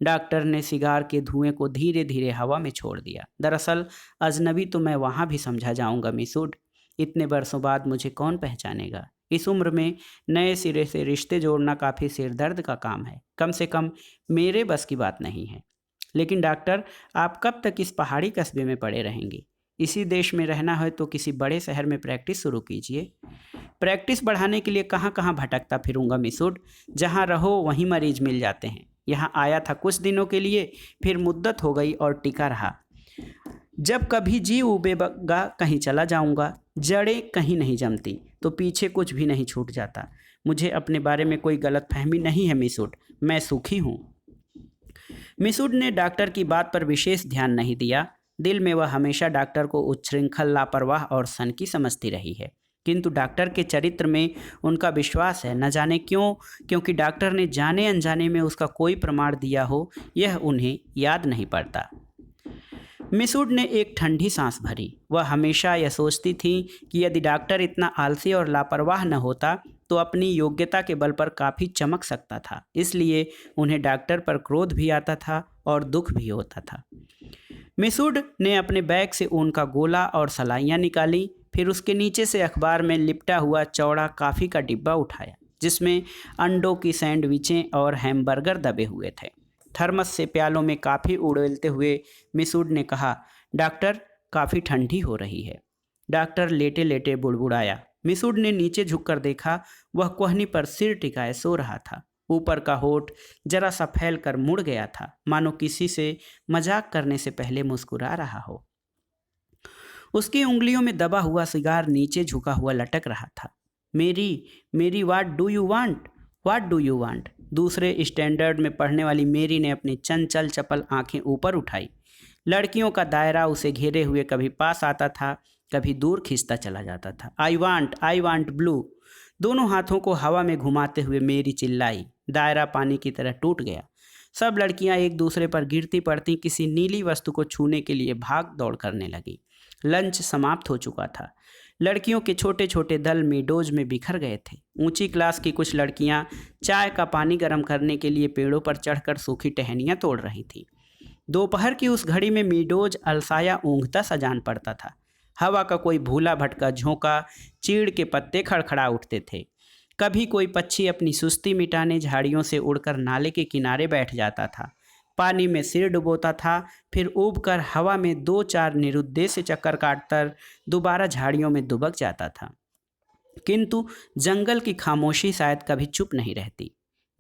डॉक्टर ने सिगार के धुएं को धीरे धीरे हवा में छोड़ दिया। दरअसल अजनबी तो मैं वहाँ भी समझा जाऊँगा मिसूड। इतने वर्षों बाद मुझे कौन पहचानेगा? इस उम्र में नए सिरे से रिश्ते जोड़ना काफ़ी सिरदर्द का काम है। कम से कम मेरे बस की बात नहीं है। लेकिन डॉक्टर, आप कब तक इस पहाड़ी कस्बे में पड़े रहेंगे? इसी देश में रहना है तो किसी बड़े शहर में प्रैक्टिस शुरू कीजिए। प्रैक्टिस बढ़ाने के लिए कहाँ कहाँ भटकता फिरूंगा मिसूड। जहाँ रहो वहीं मरीज मिल जाते हैं। यहाँ आया था कुछ दिनों के लिए, फिर मुद्दत हो गई और टिका रहा। जब कभी जी उबेगा कहीं चला जाऊंगा। जड़ें कहीं नहीं जमती तो पीछे कुछ भी नहीं छूट जाता। मुझे अपने बारे में कोई गलतफहमी नहीं है मिसूड। मैं सुखी हूँ। मिसूड ने डॉक्टर की बात पर विशेष ध्यान नहीं दिया। दिल में वह हमेशा डॉक्टर को उच्छृंखल, लापरवाह और सनकी समझती रही है। किंतु डॉक्टर के चरित्र में उनका विश्वास है, न जाने क्यों, क्योंकि डॉक्टर ने जाने अनजाने में उसका कोई प्रमाण दिया हो, यह उन्हें याद नहीं पड़ता। मिसूड ने एक ठंडी सांस भरी। वह हमेशा यह सोचती थी कि यदि डॉक्टर इतना आलसी और लापरवाह न होता तो अपनी योग्यता के बल पर काफ़ी चमक सकता था। इसलिए उन्हें डॉक्टर पर क्रोध भी आता था और दुख भी होता था। मिसूड ने अपने बैग से ऊन का गोला और सलाइयाँ निकाली। फिर उसके नीचे से अखबार में लिपटा हुआ चौड़ा कॉफ़ी का डिब्बा उठाया, जिसमें अंडों की सैंडविचें और हैमबर्गर दबे हुए थे। थर्मस से प्यालों में कॉफ़ी उड़ेलते हुए मिसूड ने कहा, डॉक्टर, काफ़ी ठंडी हो रही है। डॉक्टर लेटे लेटे बुड़बुड़ाया। मिसूड ने नीचे झुककर देखा। वह कोहनी पर सिर टिकाए सो रहा था। ऊपर का होठ जरा सा फैल कर मुड़ गया था, मानो किसी से मजाक करने से पहले मुस्कुरा रहा हो। उसकी उंगलियों में दबा हुआ सिगार नीचे झुका हुआ लटक रहा था। मेरी what do you want? What do you want? दूसरे स्टैंडर्ड में पढ़ने वाली मेरी ने अपनी चंचल चपल आंखें ऊपर उठाई। लड़कियों का दायरा उसे घेरे हुए कभी पास आता था, कभी दूर खींचता चला जाता था। I want blue. दोनों हाथों को हवा में घुमाते हुए मेरी चिल्लाई। दायरा पानी की तरह टूट गया। सब लड़कियां एक दूसरे पर गिरती पड़ती किसी नीली वस्तु को छूने के लिए भाग दौड़ करने लगी। लंच समाप्त हो चुका था। लड़कियों के छोटे छोटे दल मीडोज में बिखर गए थे। ऊंची क्लास की कुछ लड़कियां चाय का पानी गर्म करने के लिए पेड़ों पर चढ़कर सूखी टहनियां तोड़ रही थीं। दोपहर की उस घड़ी में मीडोज अलसाया ऊँघता सा जान पड़ता था। हवा का कोई भूला भटका झोंका, चीड़ के पत्ते खड़खड़ा उठते थे। कभी कोई पक्षी अपनी सुस्ती मिटाने झाड़ियों से उड़कर नाले के किनारे बैठ जाता था, पानी में सिर डुबोता था, फिर ऊबकर हवा में 2-4 निरुद्देश्य चक्कर काटकर दोबारा झाड़ियों में दुबक जाता था। किंतु जंगल की खामोशी शायद कभी चुप नहीं रहती।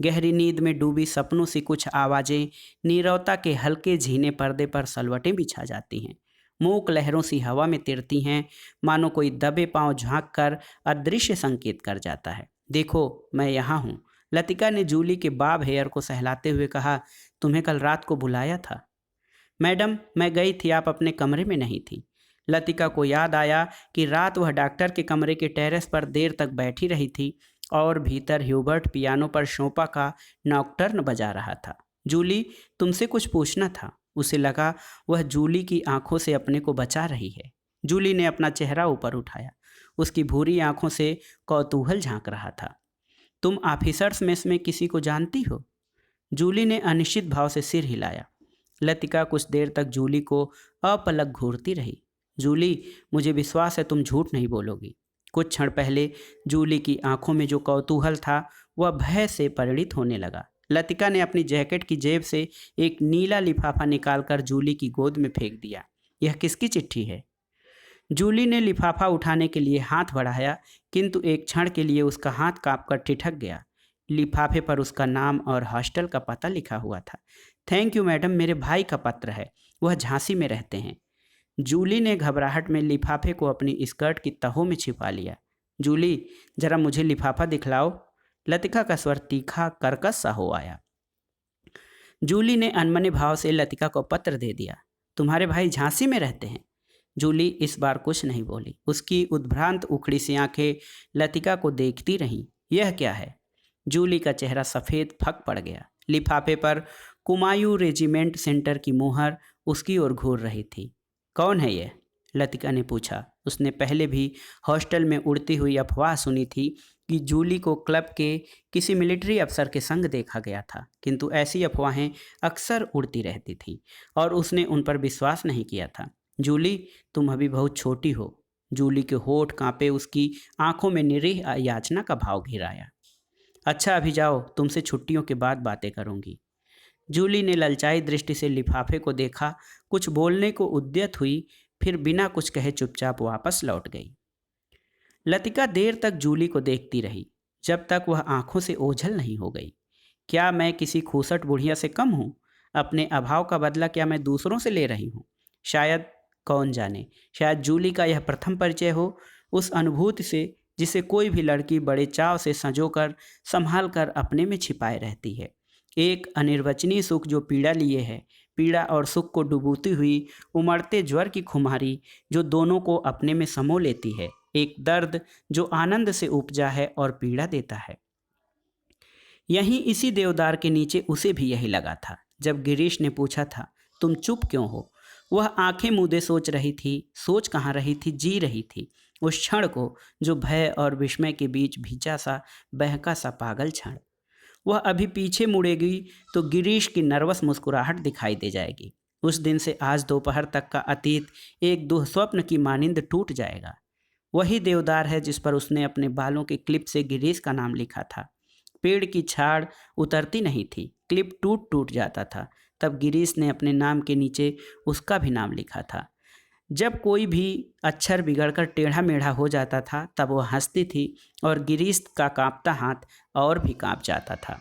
गहरी नींद में डूबी सपनों से कुछ आवाज़ें नीरवता के हल्के झीने पर्दे पर सलवटें बिछा जाती हैं। मूक लहरों सी हवा में तिरती हैं, मानो कोई दबे पांव झांक कर अदृश्य संकेत कर जाता है। देखो, मैं यहाँ हूँ। लतिका ने जूली के बाब हेयर को सहलाते हुए कहा, तुम्हें कल रात को बुलाया था। मैडम, मैं गई थी, आप अपने कमरे में नहीं थी। लतिका को याद आया कि रात वह डॉक्टर के कमरे के टेरेस पर देर तक बैठी रही थी और भीतर ह्यूबर्ट पियानो पर शोपा का नॉकटर्न बजा रहा था। जूली, तुमसे कुछ पूछना था। उसे लगा वह जूली की आंखों से अपने को बचा रही है। जूली ने अपना चेहरा ऊपर उठाया। उसकी भूरी आंखों से कौतूहल झांक रहा था। तुम ऑफिसर्स मेस में किसी को जानती हो? जूली ने अनिश्चित भाव से सिर हिलाया। लतिका कुछ देर तक जूली को अपलक घूरती रही। जूली, मुझे विश्वास है तुम झूठ नहीं बोलोगी। कुछ क्षण पहले जूली की आंखों में जो कौतूहल था वह भय से परिणित होने लगा। लतिका ने अपनी जैकेट की जेब से एक नीला लिफाफा निकालकर जूली की गोद में फेंक दिया। यह किसकी चिट्ठी है? जूली ने लिफाफा उठाने के लिए हाथ बढ़ाया, किंतु एक क्षण के लिए उसका हाथ कांपकर ठिठक गया। लिफाफे पर उसका नाम और हॉस्टल का पता लिखा हुआ था। थैंक यू मैडम, मेरे भाई का पत्र है, वह झांसी में रहते हैं। जूली ने घबराहट में लिफाफे को अपनी स्कर्ट की तहों में छिपा लिया। जूली, जरा मुझे लिफाफा दिखलाओ। लतिका का स्वर तीखा कर्कश सा हो आया। जूली ने अनमने भाव से लतिका को पत्र दे दिया। तुम्हारे भाई झांसी में रहते हैं? जूली इस बार कुछ नहीं बोली। उसकी उद्भ्रांत उखड़ी सी आंखें लतिका को देखती रहीं। यह क्या है? जूली का चेहरा सफ़ेद फक पड़ गया। लिफाफे पर कुमायूं रेजिमेंट सेंटर की मुहर उसकी ओर घूर रही थी। कौन है ये? लतिका ने पूछा। उसने पहले भी हॉस्टल में उड़ती हुई अफवाह सुनी थी कि जूली को क्लब के किसी मिलिट्री अफसर के संग देखा गया था, किंतु ऐसी अफवाहें अक्सर उड़ती रहती थीं और उसने उन पर विश्वास नहीं किया था। जूली, तुम अभी बहुत छोटी हो। जूली के होठ कांपे, उसकी आंखों में निरीह याचना का भाव घिर आया। अच्छा, अभी जाओ, तुमसे छुट्टियों के बाद बातें करूंगी। जूली ने ललचाई दृष्टि से लिफाफे को देखा, कुछ बोलने को उद्यत हुई, फिर बिना कुछ कहे चुपचाप वापस लौट गई। लतिका देर तक जूली को देखती रही, जब तक वह आंखों से ओझल नहीं हो गई। क्या मैं किसी खूसट बुढ़िया से कम हूँ? अपने अभाव का बदला क्या मैं दूसरों से ले रही हूँ? शायद, कौन जाने, शायद जूली का यह प्रथम परिचय हो उस अनुभूति से जिसे कोई भी लड़की बड़े चाव से संजोकर संभाल कर अपने में छिपाए रहती है। एक अनिर्वचनीय सुख जो पीड़ा लिए है, पीड़ा और सुख को डुबोती हुई उमड़ते ज्वर की खुमारी जो दोनों को अपने में समो लेती है। एक दर्द जो आनंद से उपजा है और पीड़ा देता है। यहीं इसी देवदार के नीचे उसे भी यही लगा था। जब गिरीश ने पूछा था, तुम चुप क्यों हो, वह आंखें मूंदे सोच रही थी। सोच कहाँ रही थी, जी रही थी उस क्षण को, जो भय और विस्मय के बीच भीचा सा बहका सा पागल क्षण। वह अभी पीछे मुड़ेगी तो गिरीश की नर्वस मुस्कुराहट दिखाई दे जाएगी। उस दिन से आज दोपहर तक का अतीत एक दुःस्वप्न की मानिंद टूट जाएगा। वही देवदार है जिस पर उसने अपने बालों के क्लिप से गिरीश का नाम लिखा था। पेड़ की छाड़ उतरती नहीं थी, क्लिप टूट टूट जाता था। तब गिरीश ने अपने नाम के नीचे उसका भी नाम लिखा था। जब कोई भी अक्षर बिगड़कर टेढ़ा मेढ़ा हो जाता था तब वह हंसती थी और गिरीश का कांपता हाथ और भी कांप जाता था।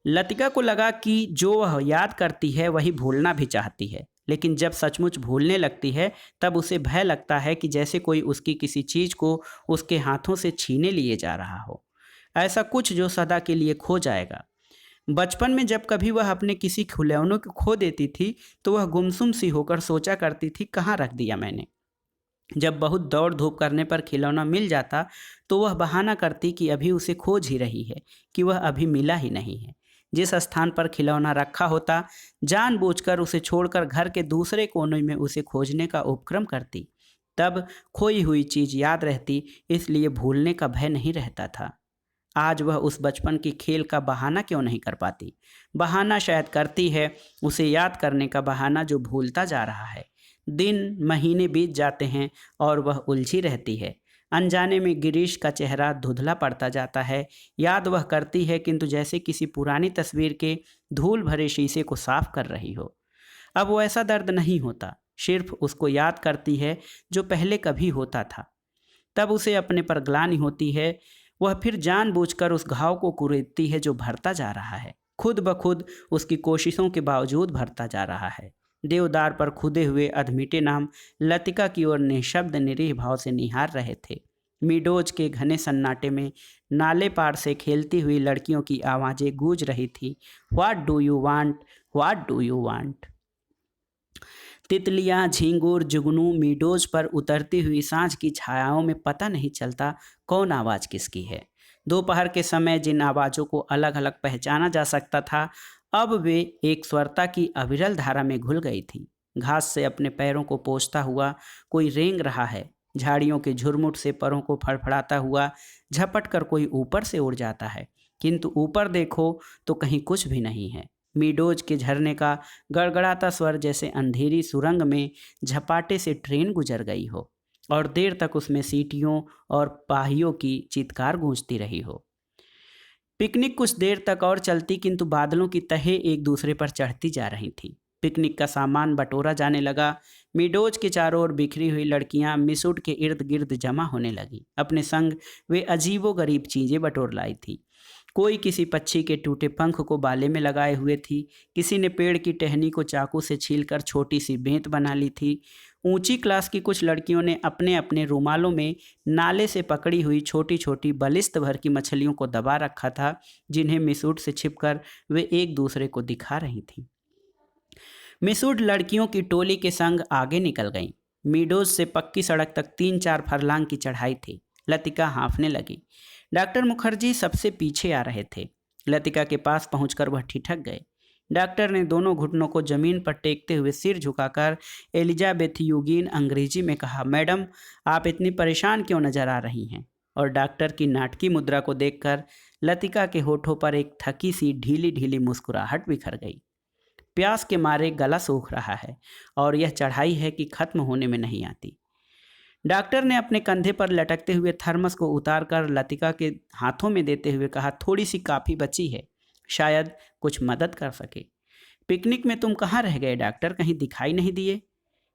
लतिका को लगा कि जो वह याद करती है वही भूलना भी चाहती है, लेकिन जब सचमुच भूलने लगती है तब उसे भय लगता है कि जैसे कोई उसकी किसी चीज़ को उसके हाथों से छीने लिए जा रहा हो, ऐसा कुछ जो सदा के लिए खो जाएगा। बचपन में जब कभी वह अपने किसी खिलौनों को खो देती थी तो वह गुमसुम सी होकर सोचा करती थी, कहाँ रख दिया मैंने। जब बहुत दौड़ धूप करने पर खिलौना मिल जाता तो वह बहाना करती कि अभी उसे खोज ही रही है, कि वह अभी मिला ही नहीं है। जिस स्थान पर खिलौना रखा होता जानबूझकर उसे छोड़कर घर के दूसरे कोने में उसे खोजने का उपक्रम करती। तब खोई हुई चीज़ याद रहती, इसलिए भूलने का भय नहीं रहता था। आज वह उस बचपन की खेल का बहाना क्यों नहीं कर पाती। बहाना शायद करती है, उसे याद करने का बहाना जो भूलता जा रहा है। दिन महीने बीत जाते हैं और वह उलझी रहती है। अनजाने में गिरीश का चेहरा धुंधला पड़ता जाता है। याद वह करती है किंतु जैसे किसी पुरानी तस्वीर के धूल भरे शीशे को साफ कर रही हो। अब वो ऐसा दर्द नहीं होता, सिर्फ उसको याद करती है जो पहले कभी होता था। तब उसे अपने पर ग्लानि होती है। वह फिर जानबूझकर उस घाव को कुरेदती है जो भरता जा रहा है, खुद ब खुद उसकी कोशिशों के बावजूद भरता जा रहा है। देवदार पर खुदे हुए अधमीटे नाम लतिका की ओर निःशब्द निरीह भाव से निहार रहे थे। मीडोज के घने सन्नाटे में नाले पार से खेलती हुई लड़कियों की आवाज़ें गूंज रही थी। What do you want, what do you want. तितलियां, झींगुर, जुगनू मीडोज पर उतरती हुई सांझ की छायाओं में पता नहीं चलता कौन आवाज़ किसकी है। दोपहर के समय जिन आवाज़ों को अलग अलग पहचाना जा सकता था, अब वे एक स्वरता की अविरल धारा में घुल गई थी। घास से अपने पैरों को पोंछता हुआ कोई रेंग रहा है। झाड़ियों के झुरमुट से परों को फड़फड़ाता हुआ झपट कर कोई ऊपर से उड़ जाता है, किंतु ऊपर देखो तो कहीं कुछ भी नहीं है। मीडोज के झरने का गड़गड़ाता स्वर जैसे अंधेरी सुरंग में झपाटे से ट्रेन गुजर गई हो और देर तक उसमें सीटियों और पाहियों की चीत्कार गूंजती रही हो। पिकनिक कुछ देर तक और चलती, किंतु बादलों की तहें एक दूसरे पर चढ़ती जा रही थी। पिकनिक का सामान बटोरा जाने लगा। मीडोज के चारों ओर बिखरी हुई लड़कियां मिसूट के इर्द गिर्द जमा होने लगी। अपने संग वे अजीबोगरीब चीज़ें बटोर लाई थी। कोई किसी पक्षी के टूटे पंख को बाले में लगाए हुए थी, किसी ने पेड़ की टहनी को चाकू से छीलकर छोटी सी बेंत बना ली थी। ऊंची क्लास की कुछ लड़कियों ने अपने अपने रुमालों में नाले से पकड़ी हुई छोटी छोटी बलिस्त भर की मछलियों को दबा रखा था, जिन्हें मिसूट से छिपकर वे एक दूसरे को दिखा रही थीं। मिसूट लड़कियों की टोली के संग आगे निकल गईं। मीडोज से पक्की सड़क तक 3-4 फरलांग की चढ़ाई थी। लतिका हाँफने लगी। डॉक्टर मुखर्जी सबसे पीछे आ रहे थे। लतिका के पास पहुंचकर वह ठिठक गए। डॉक्टर ने दोनों घुटनों को जमीन पर टेकते हुए सिर झुकाकर एलिजाबेथ यूगीन अंग्रेजी में कहा, मैडम आप इतनी परेशान क्यों नजर आ रही हैं। और डॉक्टर की नाटकी मुद्रा को देखकर लतिका के होठों पर एक थकी सी ढीली ढीली मुस्कुराहट बिखर गई। प्यास के मारे गला सूख रहा है और यह चढ़ाई है कि खत्म होने में नहीं आती। डॉक्टर ने अपने कंधे पर लटकते हुए थर्मस को उतारकर लतिका के हाथों में देते हुए कहा, थोड़ी सी काफ़ी बची है, शायद कुछ मदद कर सके। पिकनिक में तुम कहाँ रह गए डॉक्टर, कहीं दिखाई नहीं दिए।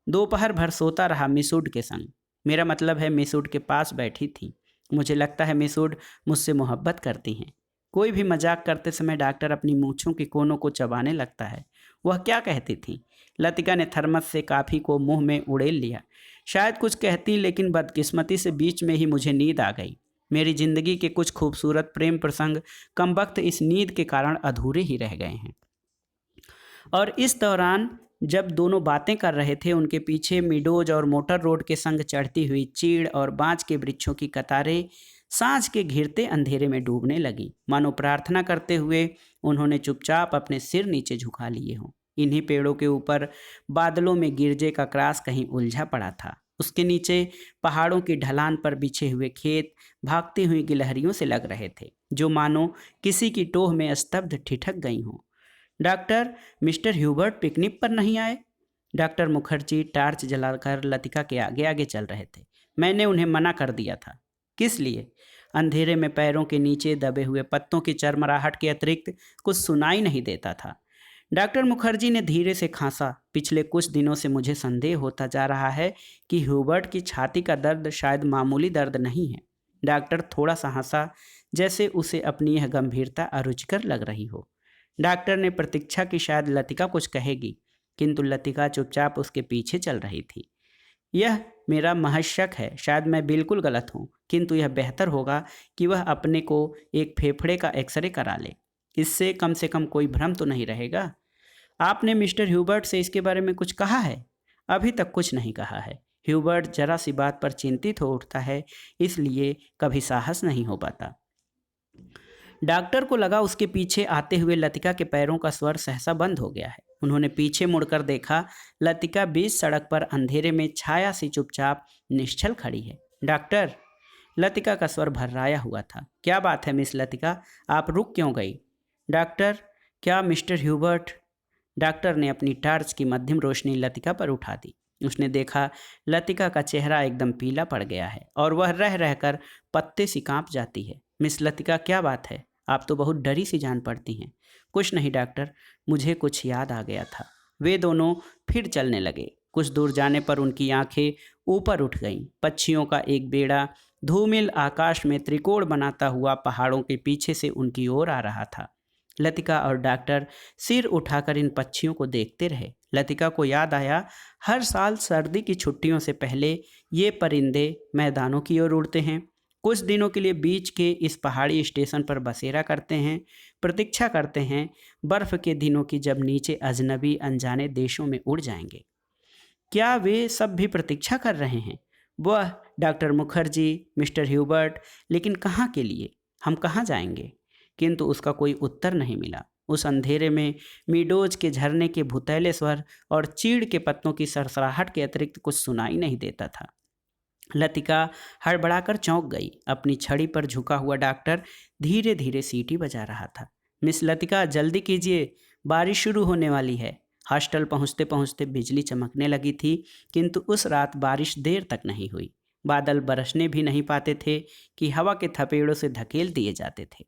दोपहर भर सोता रहा मिसूड के संग। मेरा मतलब है मिसूड के पास बैठी थी। मुझे लगता है मिसूड मुझसे मोहब्बत करती हैं। कोई भी मजाक करते समय डॉक्टर अपनी मूँछों के कोनों को चबाने लगता है। वह क्या कहती थी। लतिका ने थर्मस से काफ़ी को मुंह में उड़ेल लिया। शायद कुछ कहती, लेकिन बदकिस्मती से बीच में ही मुझे नींद आ गई। मेरी जिंदगी के कुछ खूबसूरत प्रेम प्रसंग कमबख्त इस नींद के कारण अधूरे ही रह गए हैं। और इस दौरान जब दोनों बातें कर रहे थे, उनके पीछे मीडोज और मोटर रोड के संग चढ़ती हुई चीड़ और बांज के वृक्षों की कतारें सांझ के घिरते अंधेरे में डूबने लगी। मानो प्रार्थना करते हुए उन्होंने चुपचाप अपने सिर नीचे झुका लिए हों। इन्हीं पेड़ों के ऊपर बादलों में गिरजे का क्रास कहीं उलझा पड़ा था। उसके नीचे पहाड़ों की ढलान पर बिछे हुए खेत भागती हुई गिलहरियों से लग रहे थे, जो मानो किसी की टोह में स्तब्ध ठिठक गई हों। डॉक्टर, मिस्टर ह्यूबर्ट पिकनिक पर नहीं आए? डॉक्टर मुखर्जी टार्च जलाकर लतिका के आगे आगे चल रहे थे। मैंने उन्हें मना कर दिया था। किस लिए? अंधेरे में पैरों के नीचे दबे हुए पत्तों की चरमराहट के अतिरिक्त कुछ सुनाई नहीं देता था। डॉक्टर मुखर्जी ने धीरे से खांसा। पिछले कुछ दिनों से मुझे संदेह होता जा रहा है कि ह्यूबर्ट की छाती का दर्द शायद मामूली दर्द नहीं है। डॉक्टर थोड़ा सा हंसा, जैसे उसे अपनी यह गंभीरता अरुचिकर लग रही हो। डॉक्टर ने प्रतीक्षा की शायद लतिका कुछ कहेगी, किंतु लतिका चुपचाप उसके पीछे चल रही थी। यह मेरा महज शक है, शायद मैं बिल्कुल गलत हूँ, किंतु यह बेहतर होगा कि वह अपने को एक फेफड़े का एक्सरे करा ले। इससे कम से कम कोई भ्रम तो नहीं रहेगा। आपने मिस्टर ह्यूबर्ट से इसके बारे में कुछ कहा है? अभी तक कुछ नहीं कहा है। ह्यूबर्ट जरा सी बात पर चिंतित हो उठता है, इसलिए कभी साहस नहीं हो पाता। डॉक्टर को लगा उसके पीछे आते हुए लतिका के पैरों का स्वर सहसा बंद हो गया है। उन्होंने पीछे मुड़कर देखा। लतिका बीच सड़क पर अंधेरे में छाया सी चुपचाप निश्चल खड़ी है। डॉक्टर, लतिका का स्वर भर्राया हुआ था। क्या बात है मिस लतिका, आप रुक क्यों गई? डॉक्टर, क्या मिस्टर ह्यूबर्ट? डॉक्टर ने अपनी टार्च की मध्यम रोशनी लतिका पर उठा दी। उसने देखा लतिका का चेहरा एकदम पीला पड़ गया है और वह रह रहकर पत्ते सी कांप जाती है। मिस लतिका, क्या बात है? आप तो बहुत डरी सी जान पड़ती हैं। कुछ नहीं डॉक्टर, मुझे कुछ याद आ गया था। वे दोनों फिर चलने लगे। कुछ दूर जाने पर उनकी आंखें ऊपर उठ गईं। पक्षियों का एक बेड़ा धूमिल आकाश में त्रिकोण बनाता हुआ पहाड़ों के पीछे से उनकी ओर आ रहा था। लतिका और डॉक्टर सिर उठाकर इन पक्षियों को देखते रहे। लतिका को याद आया, हर साल सर्दी की छुट्टियों से पहले ये परिंदे मैदानों की ओर उड़ते हैं, कुछ दिनों के लिए बीच के इस पहाड़ी स्टेशन पर बसेरा करते हैं, प्रतीक्षा करते हैं बर्फ के दिनों की, जब नीचे अजनबी अनजाने देशों में उड़ जाएंगे। क्या वे सब भी प्रतीक्षा कर रहे हैं? वह डॉक्टर मुखर्जी, मिस्टर ह्यूबर्ट, लेकिन कहाँ के लिए? हम कहाँ जाएंगे? किंतु उसका कोई उत्तर नहीं मिला। उस अंधेरे में मीडोज के झरने के भुतैले स्वर और चीड़ के पत्तों की सरसराहट के अतिरिक्त कुछ सुनाई नहीं देता था। लतिका हड़बड़ाकर चौंक गई। अपनी छड़ी पर झुका हुआ डॉक्टर धीरे धीरे सीटी बजा रहा था। मिस लतिका, जल्दी कीजिए, बारिश शुरू होने वाली है। हॉस्टल पहुंचते पहुंचते बिजली चमकने लगी थी, किंतु उस रात बारिश देर तक नहीं हुई। बादल बरसने भी नहीं पाते थे कि हवा के थपेड़ों से धकेल दिए जाते थे।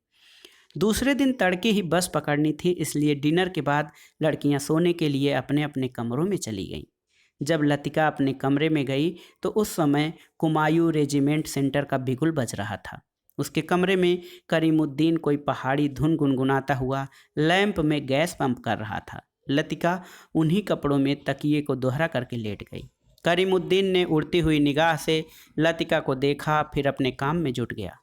दूसरे दिन तड़के ही बस पकड़नी थी, इसलिए डिनर के बाद लड़कियां सोने के लिए अपने अपने कमरों में चली गईं। जब लतिका अपने कमरे में गई तो उस समय कुमायूं रेजिमेंट सेंटर का बिगुल बज रहा था। उसके कमरे में करीमुद्दीन कोई पहाड़ी धुन गुनगुनाता हुआ लैंप में गैस पंप कर रहा था। लतिका उन्हीं कपड़ों में तकिए को दोहरा करके लेट गई। करीमुद्दीन ने उड़ती हुई निगाह से लतिका को देखा, फिर अपने काम में जुट गया।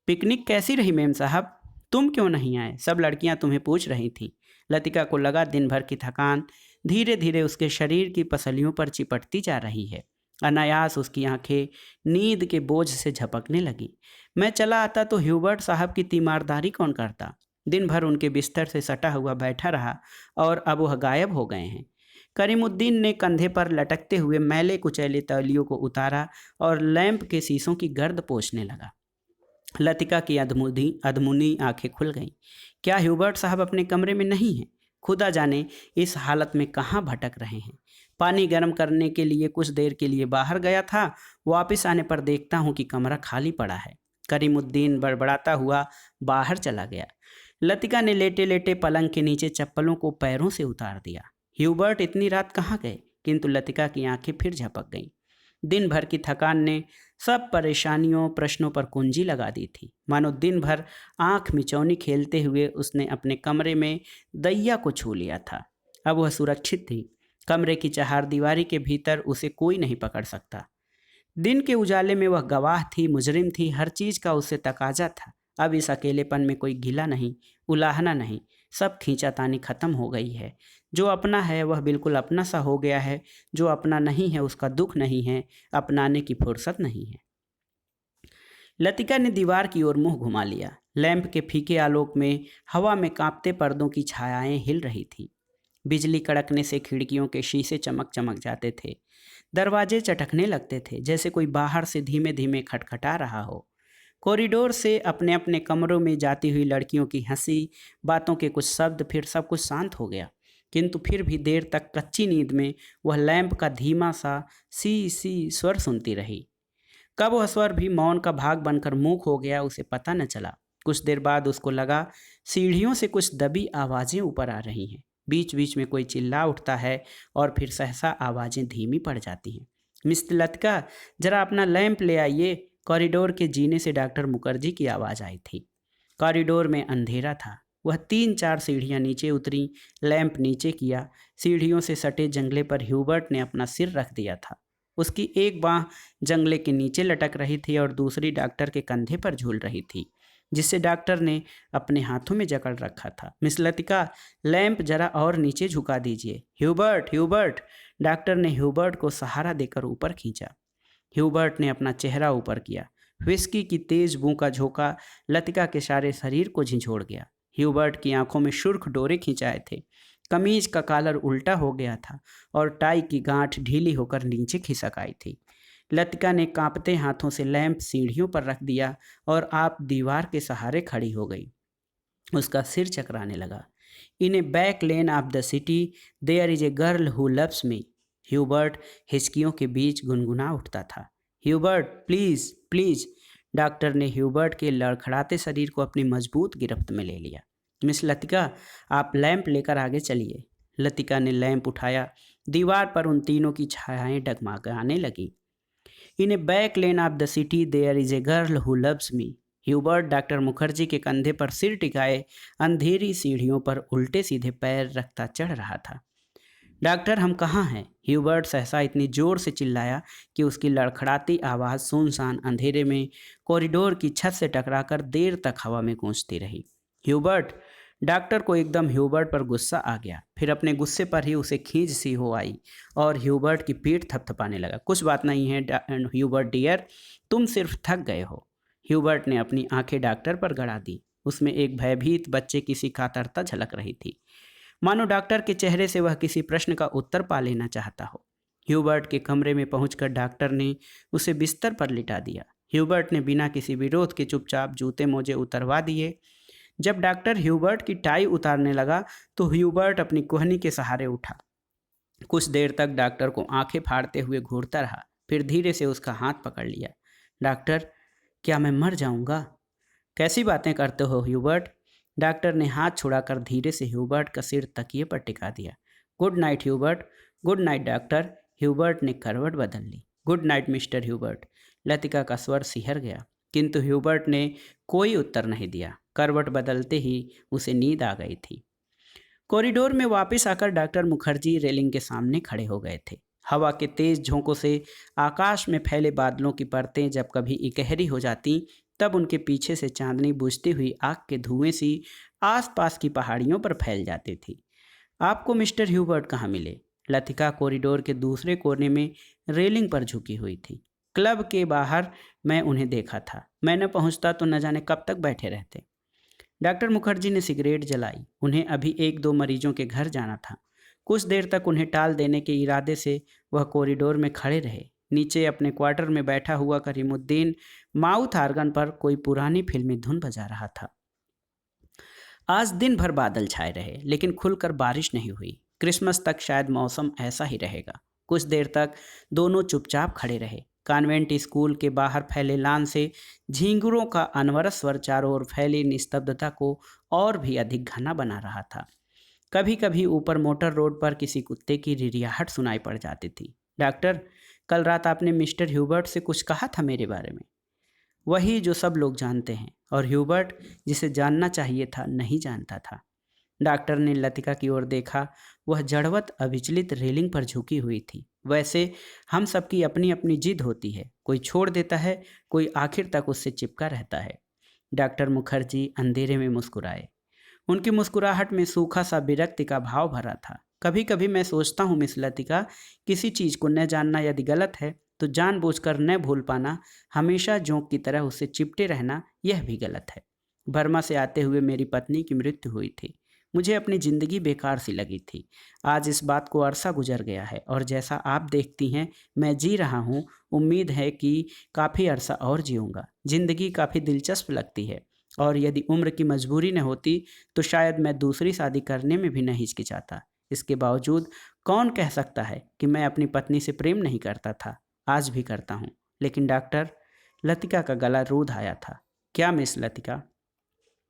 पिकनिक कैसी रही मेम साहब? तुम क्यों नहीं आए? सब लड़कियां तुम्हें पूछ रही थीं। लतिका को लगा दिन भर की थकान धीरे धीरे उसके शरीर की पसलियों पर चिपटती जा रही है। अनायास उसकी आंखें नींद के बोझ से झपकने लगी। मैं चला आता तो ह्यूबर्ट साहब की तीमारदारी कौन करता? दिन भर उनके बिस्तर से सटा हुआ बैठा रहा और अब वह गायब हो गए हैं। करीमुद्दीन ने कंधे पर लटकते हुए मैले कुचैले तौलियों को उतारा और लैंप के शीशों की गर्द पोंछने लगा। लतिका की अधमुनी आंखें खुल गईं। क्या ह्यूबर्ट साहब अपने कमरे में नहीं हैं? खुदा जाने इस हालत में कहाँ भटक रहे हैं। पानी गर्म करने के लिए कुछ देर के लिए बाहर गया था, वापस आने पर देखता हूँ कि कमरा खाली पड़ा है। करीमुद्दीन बड़बड़ाता हुआ बाहर चला गया। लतिका ने लेटे लेटे पलंग के नीचे चप्पलों को पैरों से उतार दिया। ह्यूबर्ट इतनी रात कहाँ गए? किंतु लतिका की आंखें फिर झपक गईं। दिन भर की थकान ने सब परेशानियों प्रश्नों पर कुंजी लगा दी थी। मानो दिन भर आंख मिचौनी खेलते हुए उसने अपने कमरे में दैया को छू लिया था। अब वह सुरक्षित थी। कमरे की चहारदीवारी के भीतर उसे कोई नहीं पकड़ सकता। दिन के उजाले में वह गवाह थी, मुजरिम थी, हर चीज का उससे तकाजा था। अब इस अकेलेपन में कोई गिला नहीं, उलाहना नहीं, सब खींचातानी खत्म हो गई है। जो अपना है वह बिल्कुल अपना सा हो गया है, जो अपना नहीं है उसका दुख नहीं है, अपनाने की फुर्सत नहीं है। लतिका ने दीवार की ओर मुंह घुमा लिया। लैंप के फीके आलोक में हवा में कांपते पर्दों की छायाएं हिल रही थीं। बिजली कड़कने से खिड़कियों के शीशे चमक चमक जाते थे। दरवाजे चटकने लगते थे, जैसे कोई बाहर से धीमे धीमे खटखटा रहा हो। कॉरिडोर से अपने अपने कमरों में जाती हुई लड़कियों की हंसी, बातों के कुछ शब्द, फिर सब कुछ शांत हो गया। किंतु फिर भी देर तक कच्ची नींद में वह लैंप का धीमा सा सी सी स्वर सुनती रही। कब वह स्वर भी मौन का भाग बनकर मूक हो गया, उसे पता न चला। कुछ देर बाद उसको लगा सीढ़ियों से कुछ दबी आवाजें ऊपर आ रही हैं। बीच बीच में कोई चिल्ला उठता है और फिर सहसा आवाजें धीमी पड़ जाती हैं। मिस्टर लतिका, जरा अपना लैंप ले आइए। कॉरिडोर के जीने से डॉक्टर मुखर्जी की आवाज़ आई थी। कॉरिडोर में अंधेरा था। वह 3-4 सीढ़ियां नीचे उतरी, लैंप नीचे किया। सीढ़ियों से सटे जंगले पर ह्यूबर्ट ने अपना सिर रख दिया था। उसकी एक बांह जंगले के नीचे लटक रही थी और दूसरी डॉक्टर के कंधे पर झूल रही थी, जिसे डॉक्टर ने अपने हाथों में जकड़ रखा था। मिस लतिका, लैंप जरा और नीचे झुका दीजिए। Hubert, Hubert! डॉक्टर ने ह्यूबर्ट को सहारा देकर ऊपर खींचा। ह्यूबर्ट ने अपना चेहरा ऊपर किया। व्हिस्की की तेज बू का झोंका लतिका के सारे शरीर को झिझोड़ गया। ह्यूबर्ट की आंखों में सुर्ख डोरे खिंचाए थे। कमीज का कॉलर उल्टा हो गया था और टाई की गांठ ढीली होकर नीचे खिसक आई थी। लतिका ने कांपते हाथों से लैंप सीढ़ियों पर रख दिया और आप दीवार के सहारे खड़ी हो गई। उसका सिर चकराने लगा। In a back lane of the city there is a girl who loves me. Hubert हिचकियों के बीच गुनगुना उठता था। Hubert, please please! डॉक्टर ने ह्यूबर्ट के लड़खड़ाते शरीर को अपनी मजबूत गिरफ्त में ले लिया। मिस लतिका, आप लैंप लेकर आगे चलिए। लतिका ने लैंप उठाया। दीवार पर उन तीनों की छायाएं डगमगाने लगीं। In a back lane of the city there is a girl who loves me. Hubert doctor Mukherjee के कंधे पर सिर टिकाए अंधेरी सीढ़ियों पर उल्टे सीधे पैर रखता चढ़ रहा था। डॉक्टर, हम कहाँ हैं? ह्यूबर्ट सहसा इतनी जोर से चिल्लाया कि उसकी लड़खड़ाती आवाज़ सुनसान अंधेरे में कॉरिडोर की छत से टकराकर देर तक हवा में गूंजती रही। ह्यूबर्ट! डॉक्टर को एकदम ह्यूबर्ट पर गुस्सा आ गया। फिर अपने गुस्से पर ही उसे खींच सी हो आई और ह्यूबर्ट की पीठ थपथपाने लगा। कुछ बात नहीं है ह्यूबर्ट डियर, तुम सिर्फ थक गए हो। ह्यूबर्ट ने अपनी आंखें डॉक्टर पर गड़ा दी। उसमें एक भयभीत बच्चे की सी कातरता झलक रही थी, मानो डॉक्टर के चेहरे से वह किसी प्रश्न का उत्तर पा लेना चाहता हो। ह्यूबर्ट के कमरे में पहुंचकर डॉक्टर ने उसे बिस्तर पर लिटा दिया। ह्यूबर्ट ने बिना किसी विरोध के चुपचाप जूते मोजे उतरवा दिए। जब डॉक्टर ह्यूबर्ट की टाई उतारने लगा तो ह्यूबर्ट अपनी कोहनी के सहारे उठा। कुछ देर तक डॉक्टर को आंखें फाड़ते हुए घूरता रहा, फिर धीरे से उसका हाथ पकड़ लिया। डॉक्टर, क्या मैं मर जाऊंगा? कैसी बातें करते हो ह्यूबर्ट? डॉक्टर ने हाथ छुड़ाकर धीरे से ह्यूबर्ट का सिर तकिए पर टिका दिया। Good night Hubert. Good night doctor. Hubert ने करवट बदल ली। Good night mister Hubert. Latika का स्वर सिहर गया, किंतु ह्यूबर्ट ने कोई उत्तर नहीं दिया। करवट बदलते ही उसे नींद आ गई थी। कॉरिडोर में वापस आकर डॉक्टर मुखर्जी रेलिंग के सामने खड़े हो गए थे। हवा के तेज झोंकों से आकाश में फैले बादलों की परतें जब कभी इकहरी हो जाती, तब उनके पीछे से चांदनी बुझती हुई आग के धुएं सी आसपास की पहाड़ियों पर फैल जाती थी। आपको मिस्टर ह्यूबर्ट कहाँ मिले? लतिका कॉरिडोर के दूसरे कोने में रेलिंग पर झुकी हुई थी। क्लब के बाहर मैं उन्हें देखा था। मैं न पहुंचता तो न जाने कब तक बैठे रहते। डॉक्टर मुखर्जी ने सिगरेट जलाई। उन्हें अभी 1-2 मरीजों के घर जाना था। कुछ देर तक उन्हें टाल देने के इरादे से वह कॉरिडोर में खड़े रहे। नीचे अपने क्वार्टर में बैठा हुआ करीमुद्दीन माउथ आर्गन पर कोई पुरानी फिल्मी धुन बजा रहा था। आज दिन भर बादल छाए रहे, लेकिन खुलकर बारिश नहीं हुई। क्रिसमस तक शायद मौसम ऐसा ही रहेगा। कुछ देर तक दोनों चुपचाप खड़े रहे। कॉन्वेंट स्कूल के बाहर फैले लान से झींगुरों का अनवरत स्वर चारों ओर फैली निस्तब्धता को और भी अधिक घना बना रहा था। कभी कभी ऊपर मोटर रोड पर किसी कुत्ते की रिरियाहट सुनाई पड़ जाती थी। डॉक्टर, कल रात आपने मिस्टर ह्यूबर्ट से कुछ कहा था मेरे बारे में। वही जो सब लोग जानते हैं, और ह्यूबर्ट जिसे जानना चाहिए था नहीं जानता था। डॉक्टर ने लतिका की ओर देखा। वह जड़वत अविचलित रेलिंग पर झुकी हुई थी। वैसे हम सबकी अपनी अपनी जिद होती है, कोई छोड़ देता है, कोई आखिर तक उससे चिपका रहता है। डॉक्टर मुखर्जी अंधेरे में मुस्कुराए। उनकी मुस्कुराहट में सूखा सा विरक्ति का भाव भरा था। कभी कभी मैं सोचता हूँ मिस लतिका, किसी चीज़ को न जानना यदि गलत है तो जानबूझकर न भूल पाना, हमेशा जोंक की तरह उससे चिपटे रहना, यह भी गलत है। बर्मा से आते हुए मेरी पत्नी की मृत्यु हुई थी। मुझे अपनी ज़िंदगी बेकार सी लगी थी। आज इस बात को अरसा गुजर गया है और जैसा आप देखती हैं मैं जी रहा हूँ, उम्मीद है कि काफ़ी अरसा और जीऊँगा। ज़िंदगी काफ़ी दिलचस्प लगती है और यदि उम्र की मजबूरी न होती तो शायद मैं दूसरी शादी करने में भी न हिचकिचाता। इसके बावजूद कौन कह सकता है कि मैं अपनी पत्नी से प्रेम नहीं करता था? आज भी करता हूँ। लेकिन डॉक्टर, लतिका का गला रूंध आया था। क्या मिस लतिका?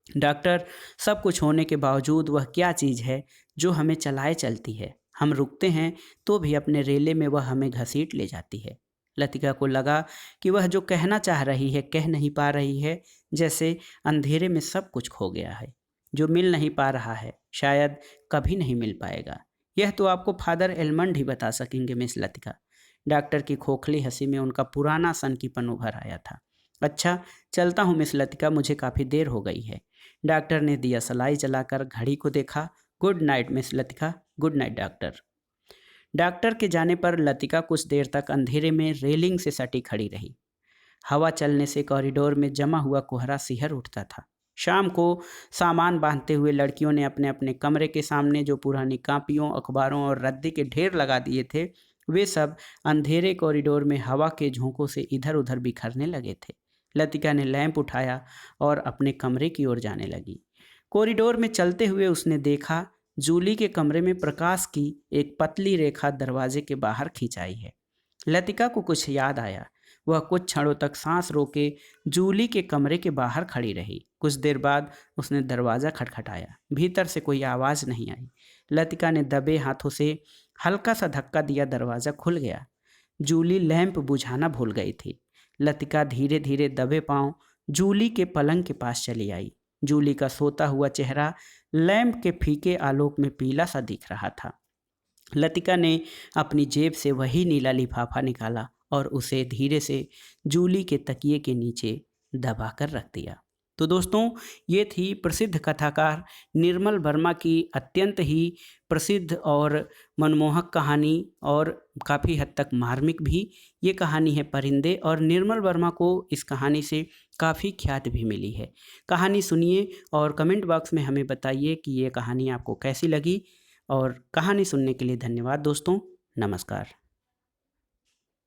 डॉक्टर, सब कुछ होने के बावजूद वह क्या चीज़ है जो हमें चलाए चलती है? हम रुकते हैं तो भी अपने रेले में वह हमें घसीट ले जाती है। लतिका को लगा कि वह जो कहना चाह रही है कह नहीं पा रही है, जैसे अंधेरे में सब कुछ खो गया है। जो मिल नहीं पा रहा है शायद कभी नहीं मिल पाएगा। यह तो आपको फादर एलमंड ही बता सकेंगे मिस लतिका। डॉक्टर की खोखली हंसी में उनका पुराना सनकीपन उभर आया था। अच्छा, चलता हूँ मिस लतिका, मुझे काफ़ी देर हो गई है। डॉक्टर ने दिया सलाई जलाकर घड़ी को देखा। Good night miss Latika. Good night doctor. Doctor के जाने पर लतिका कुछ देर तक अंधेरे में रेलिंग से सटी खड़ी रही। हवा चलने से कॉरिडोर में जमा हुआ कोहरा सिहर उठता था। शाम को सामान बांधते हुए लड़कियों ने अपने अपने कमरे के सामने जो पुरानी कापियों, अखबारों और रद्दी के ढेर लगा दिए थे, वे सब अंधेरे कॉरिडोर में हवा के झोंकों से इधर उधर बिखरने लगे थे। लतिका ने लैंप उठाया और अपने कमरे की ओर जाने लगी। कॉरिडोर में चलते हुए उसने देखा, जूली के कमरे में प्रकाश की एक पतली रेखा दरवाजे के बाहर खिंचाई है। लतिका को कुछ याद आया। वह कुछ क्षणों तक सांस रोके जूली के कमरे के बाहर खड़ी रही। कुछ देर बाद उसने दरवाज़ा खटखटाया। भीतर से कोई आवाज़ नहीं आई। लतिका ने दबे हाथों से हल्का सा धक्का दिया, दरवाज़ा खुल गया। जूली लैंप बुझाना भूल गई थी। लतिका धीरे धीरे दबे पांव जूली के पलंग के पास चली आई। जूली का सोता हुआ चेहरा लैंप के फीके आलोक में पीला सा दिख रहा था। लतिका ने अपनी जेब से वही नीला लिफाफा निकाला और उसे धीरे से जूली के तकिए के नीचे दबा कर रख दिया। तो दोस्तों, ये थी प्रसिद्ध कथाकार निर्मल वर्मा की अत्यंत ही प्रसिद्ध और मनमोहक कहानी और काफ़ी हद तक मार्मिक भी। ये कहानी है परिंदे और निर्मल वर्मा को इस कहानी से काफ़ी ख्याति भी मिली है। कहानी सुनिए और कमेंट बॉक्स में हमें बताइए कि ये कहानी आपको कैसी लगी। और कहानी सुनने के लिए धन्यवाद दोस्तों। नमस्कार।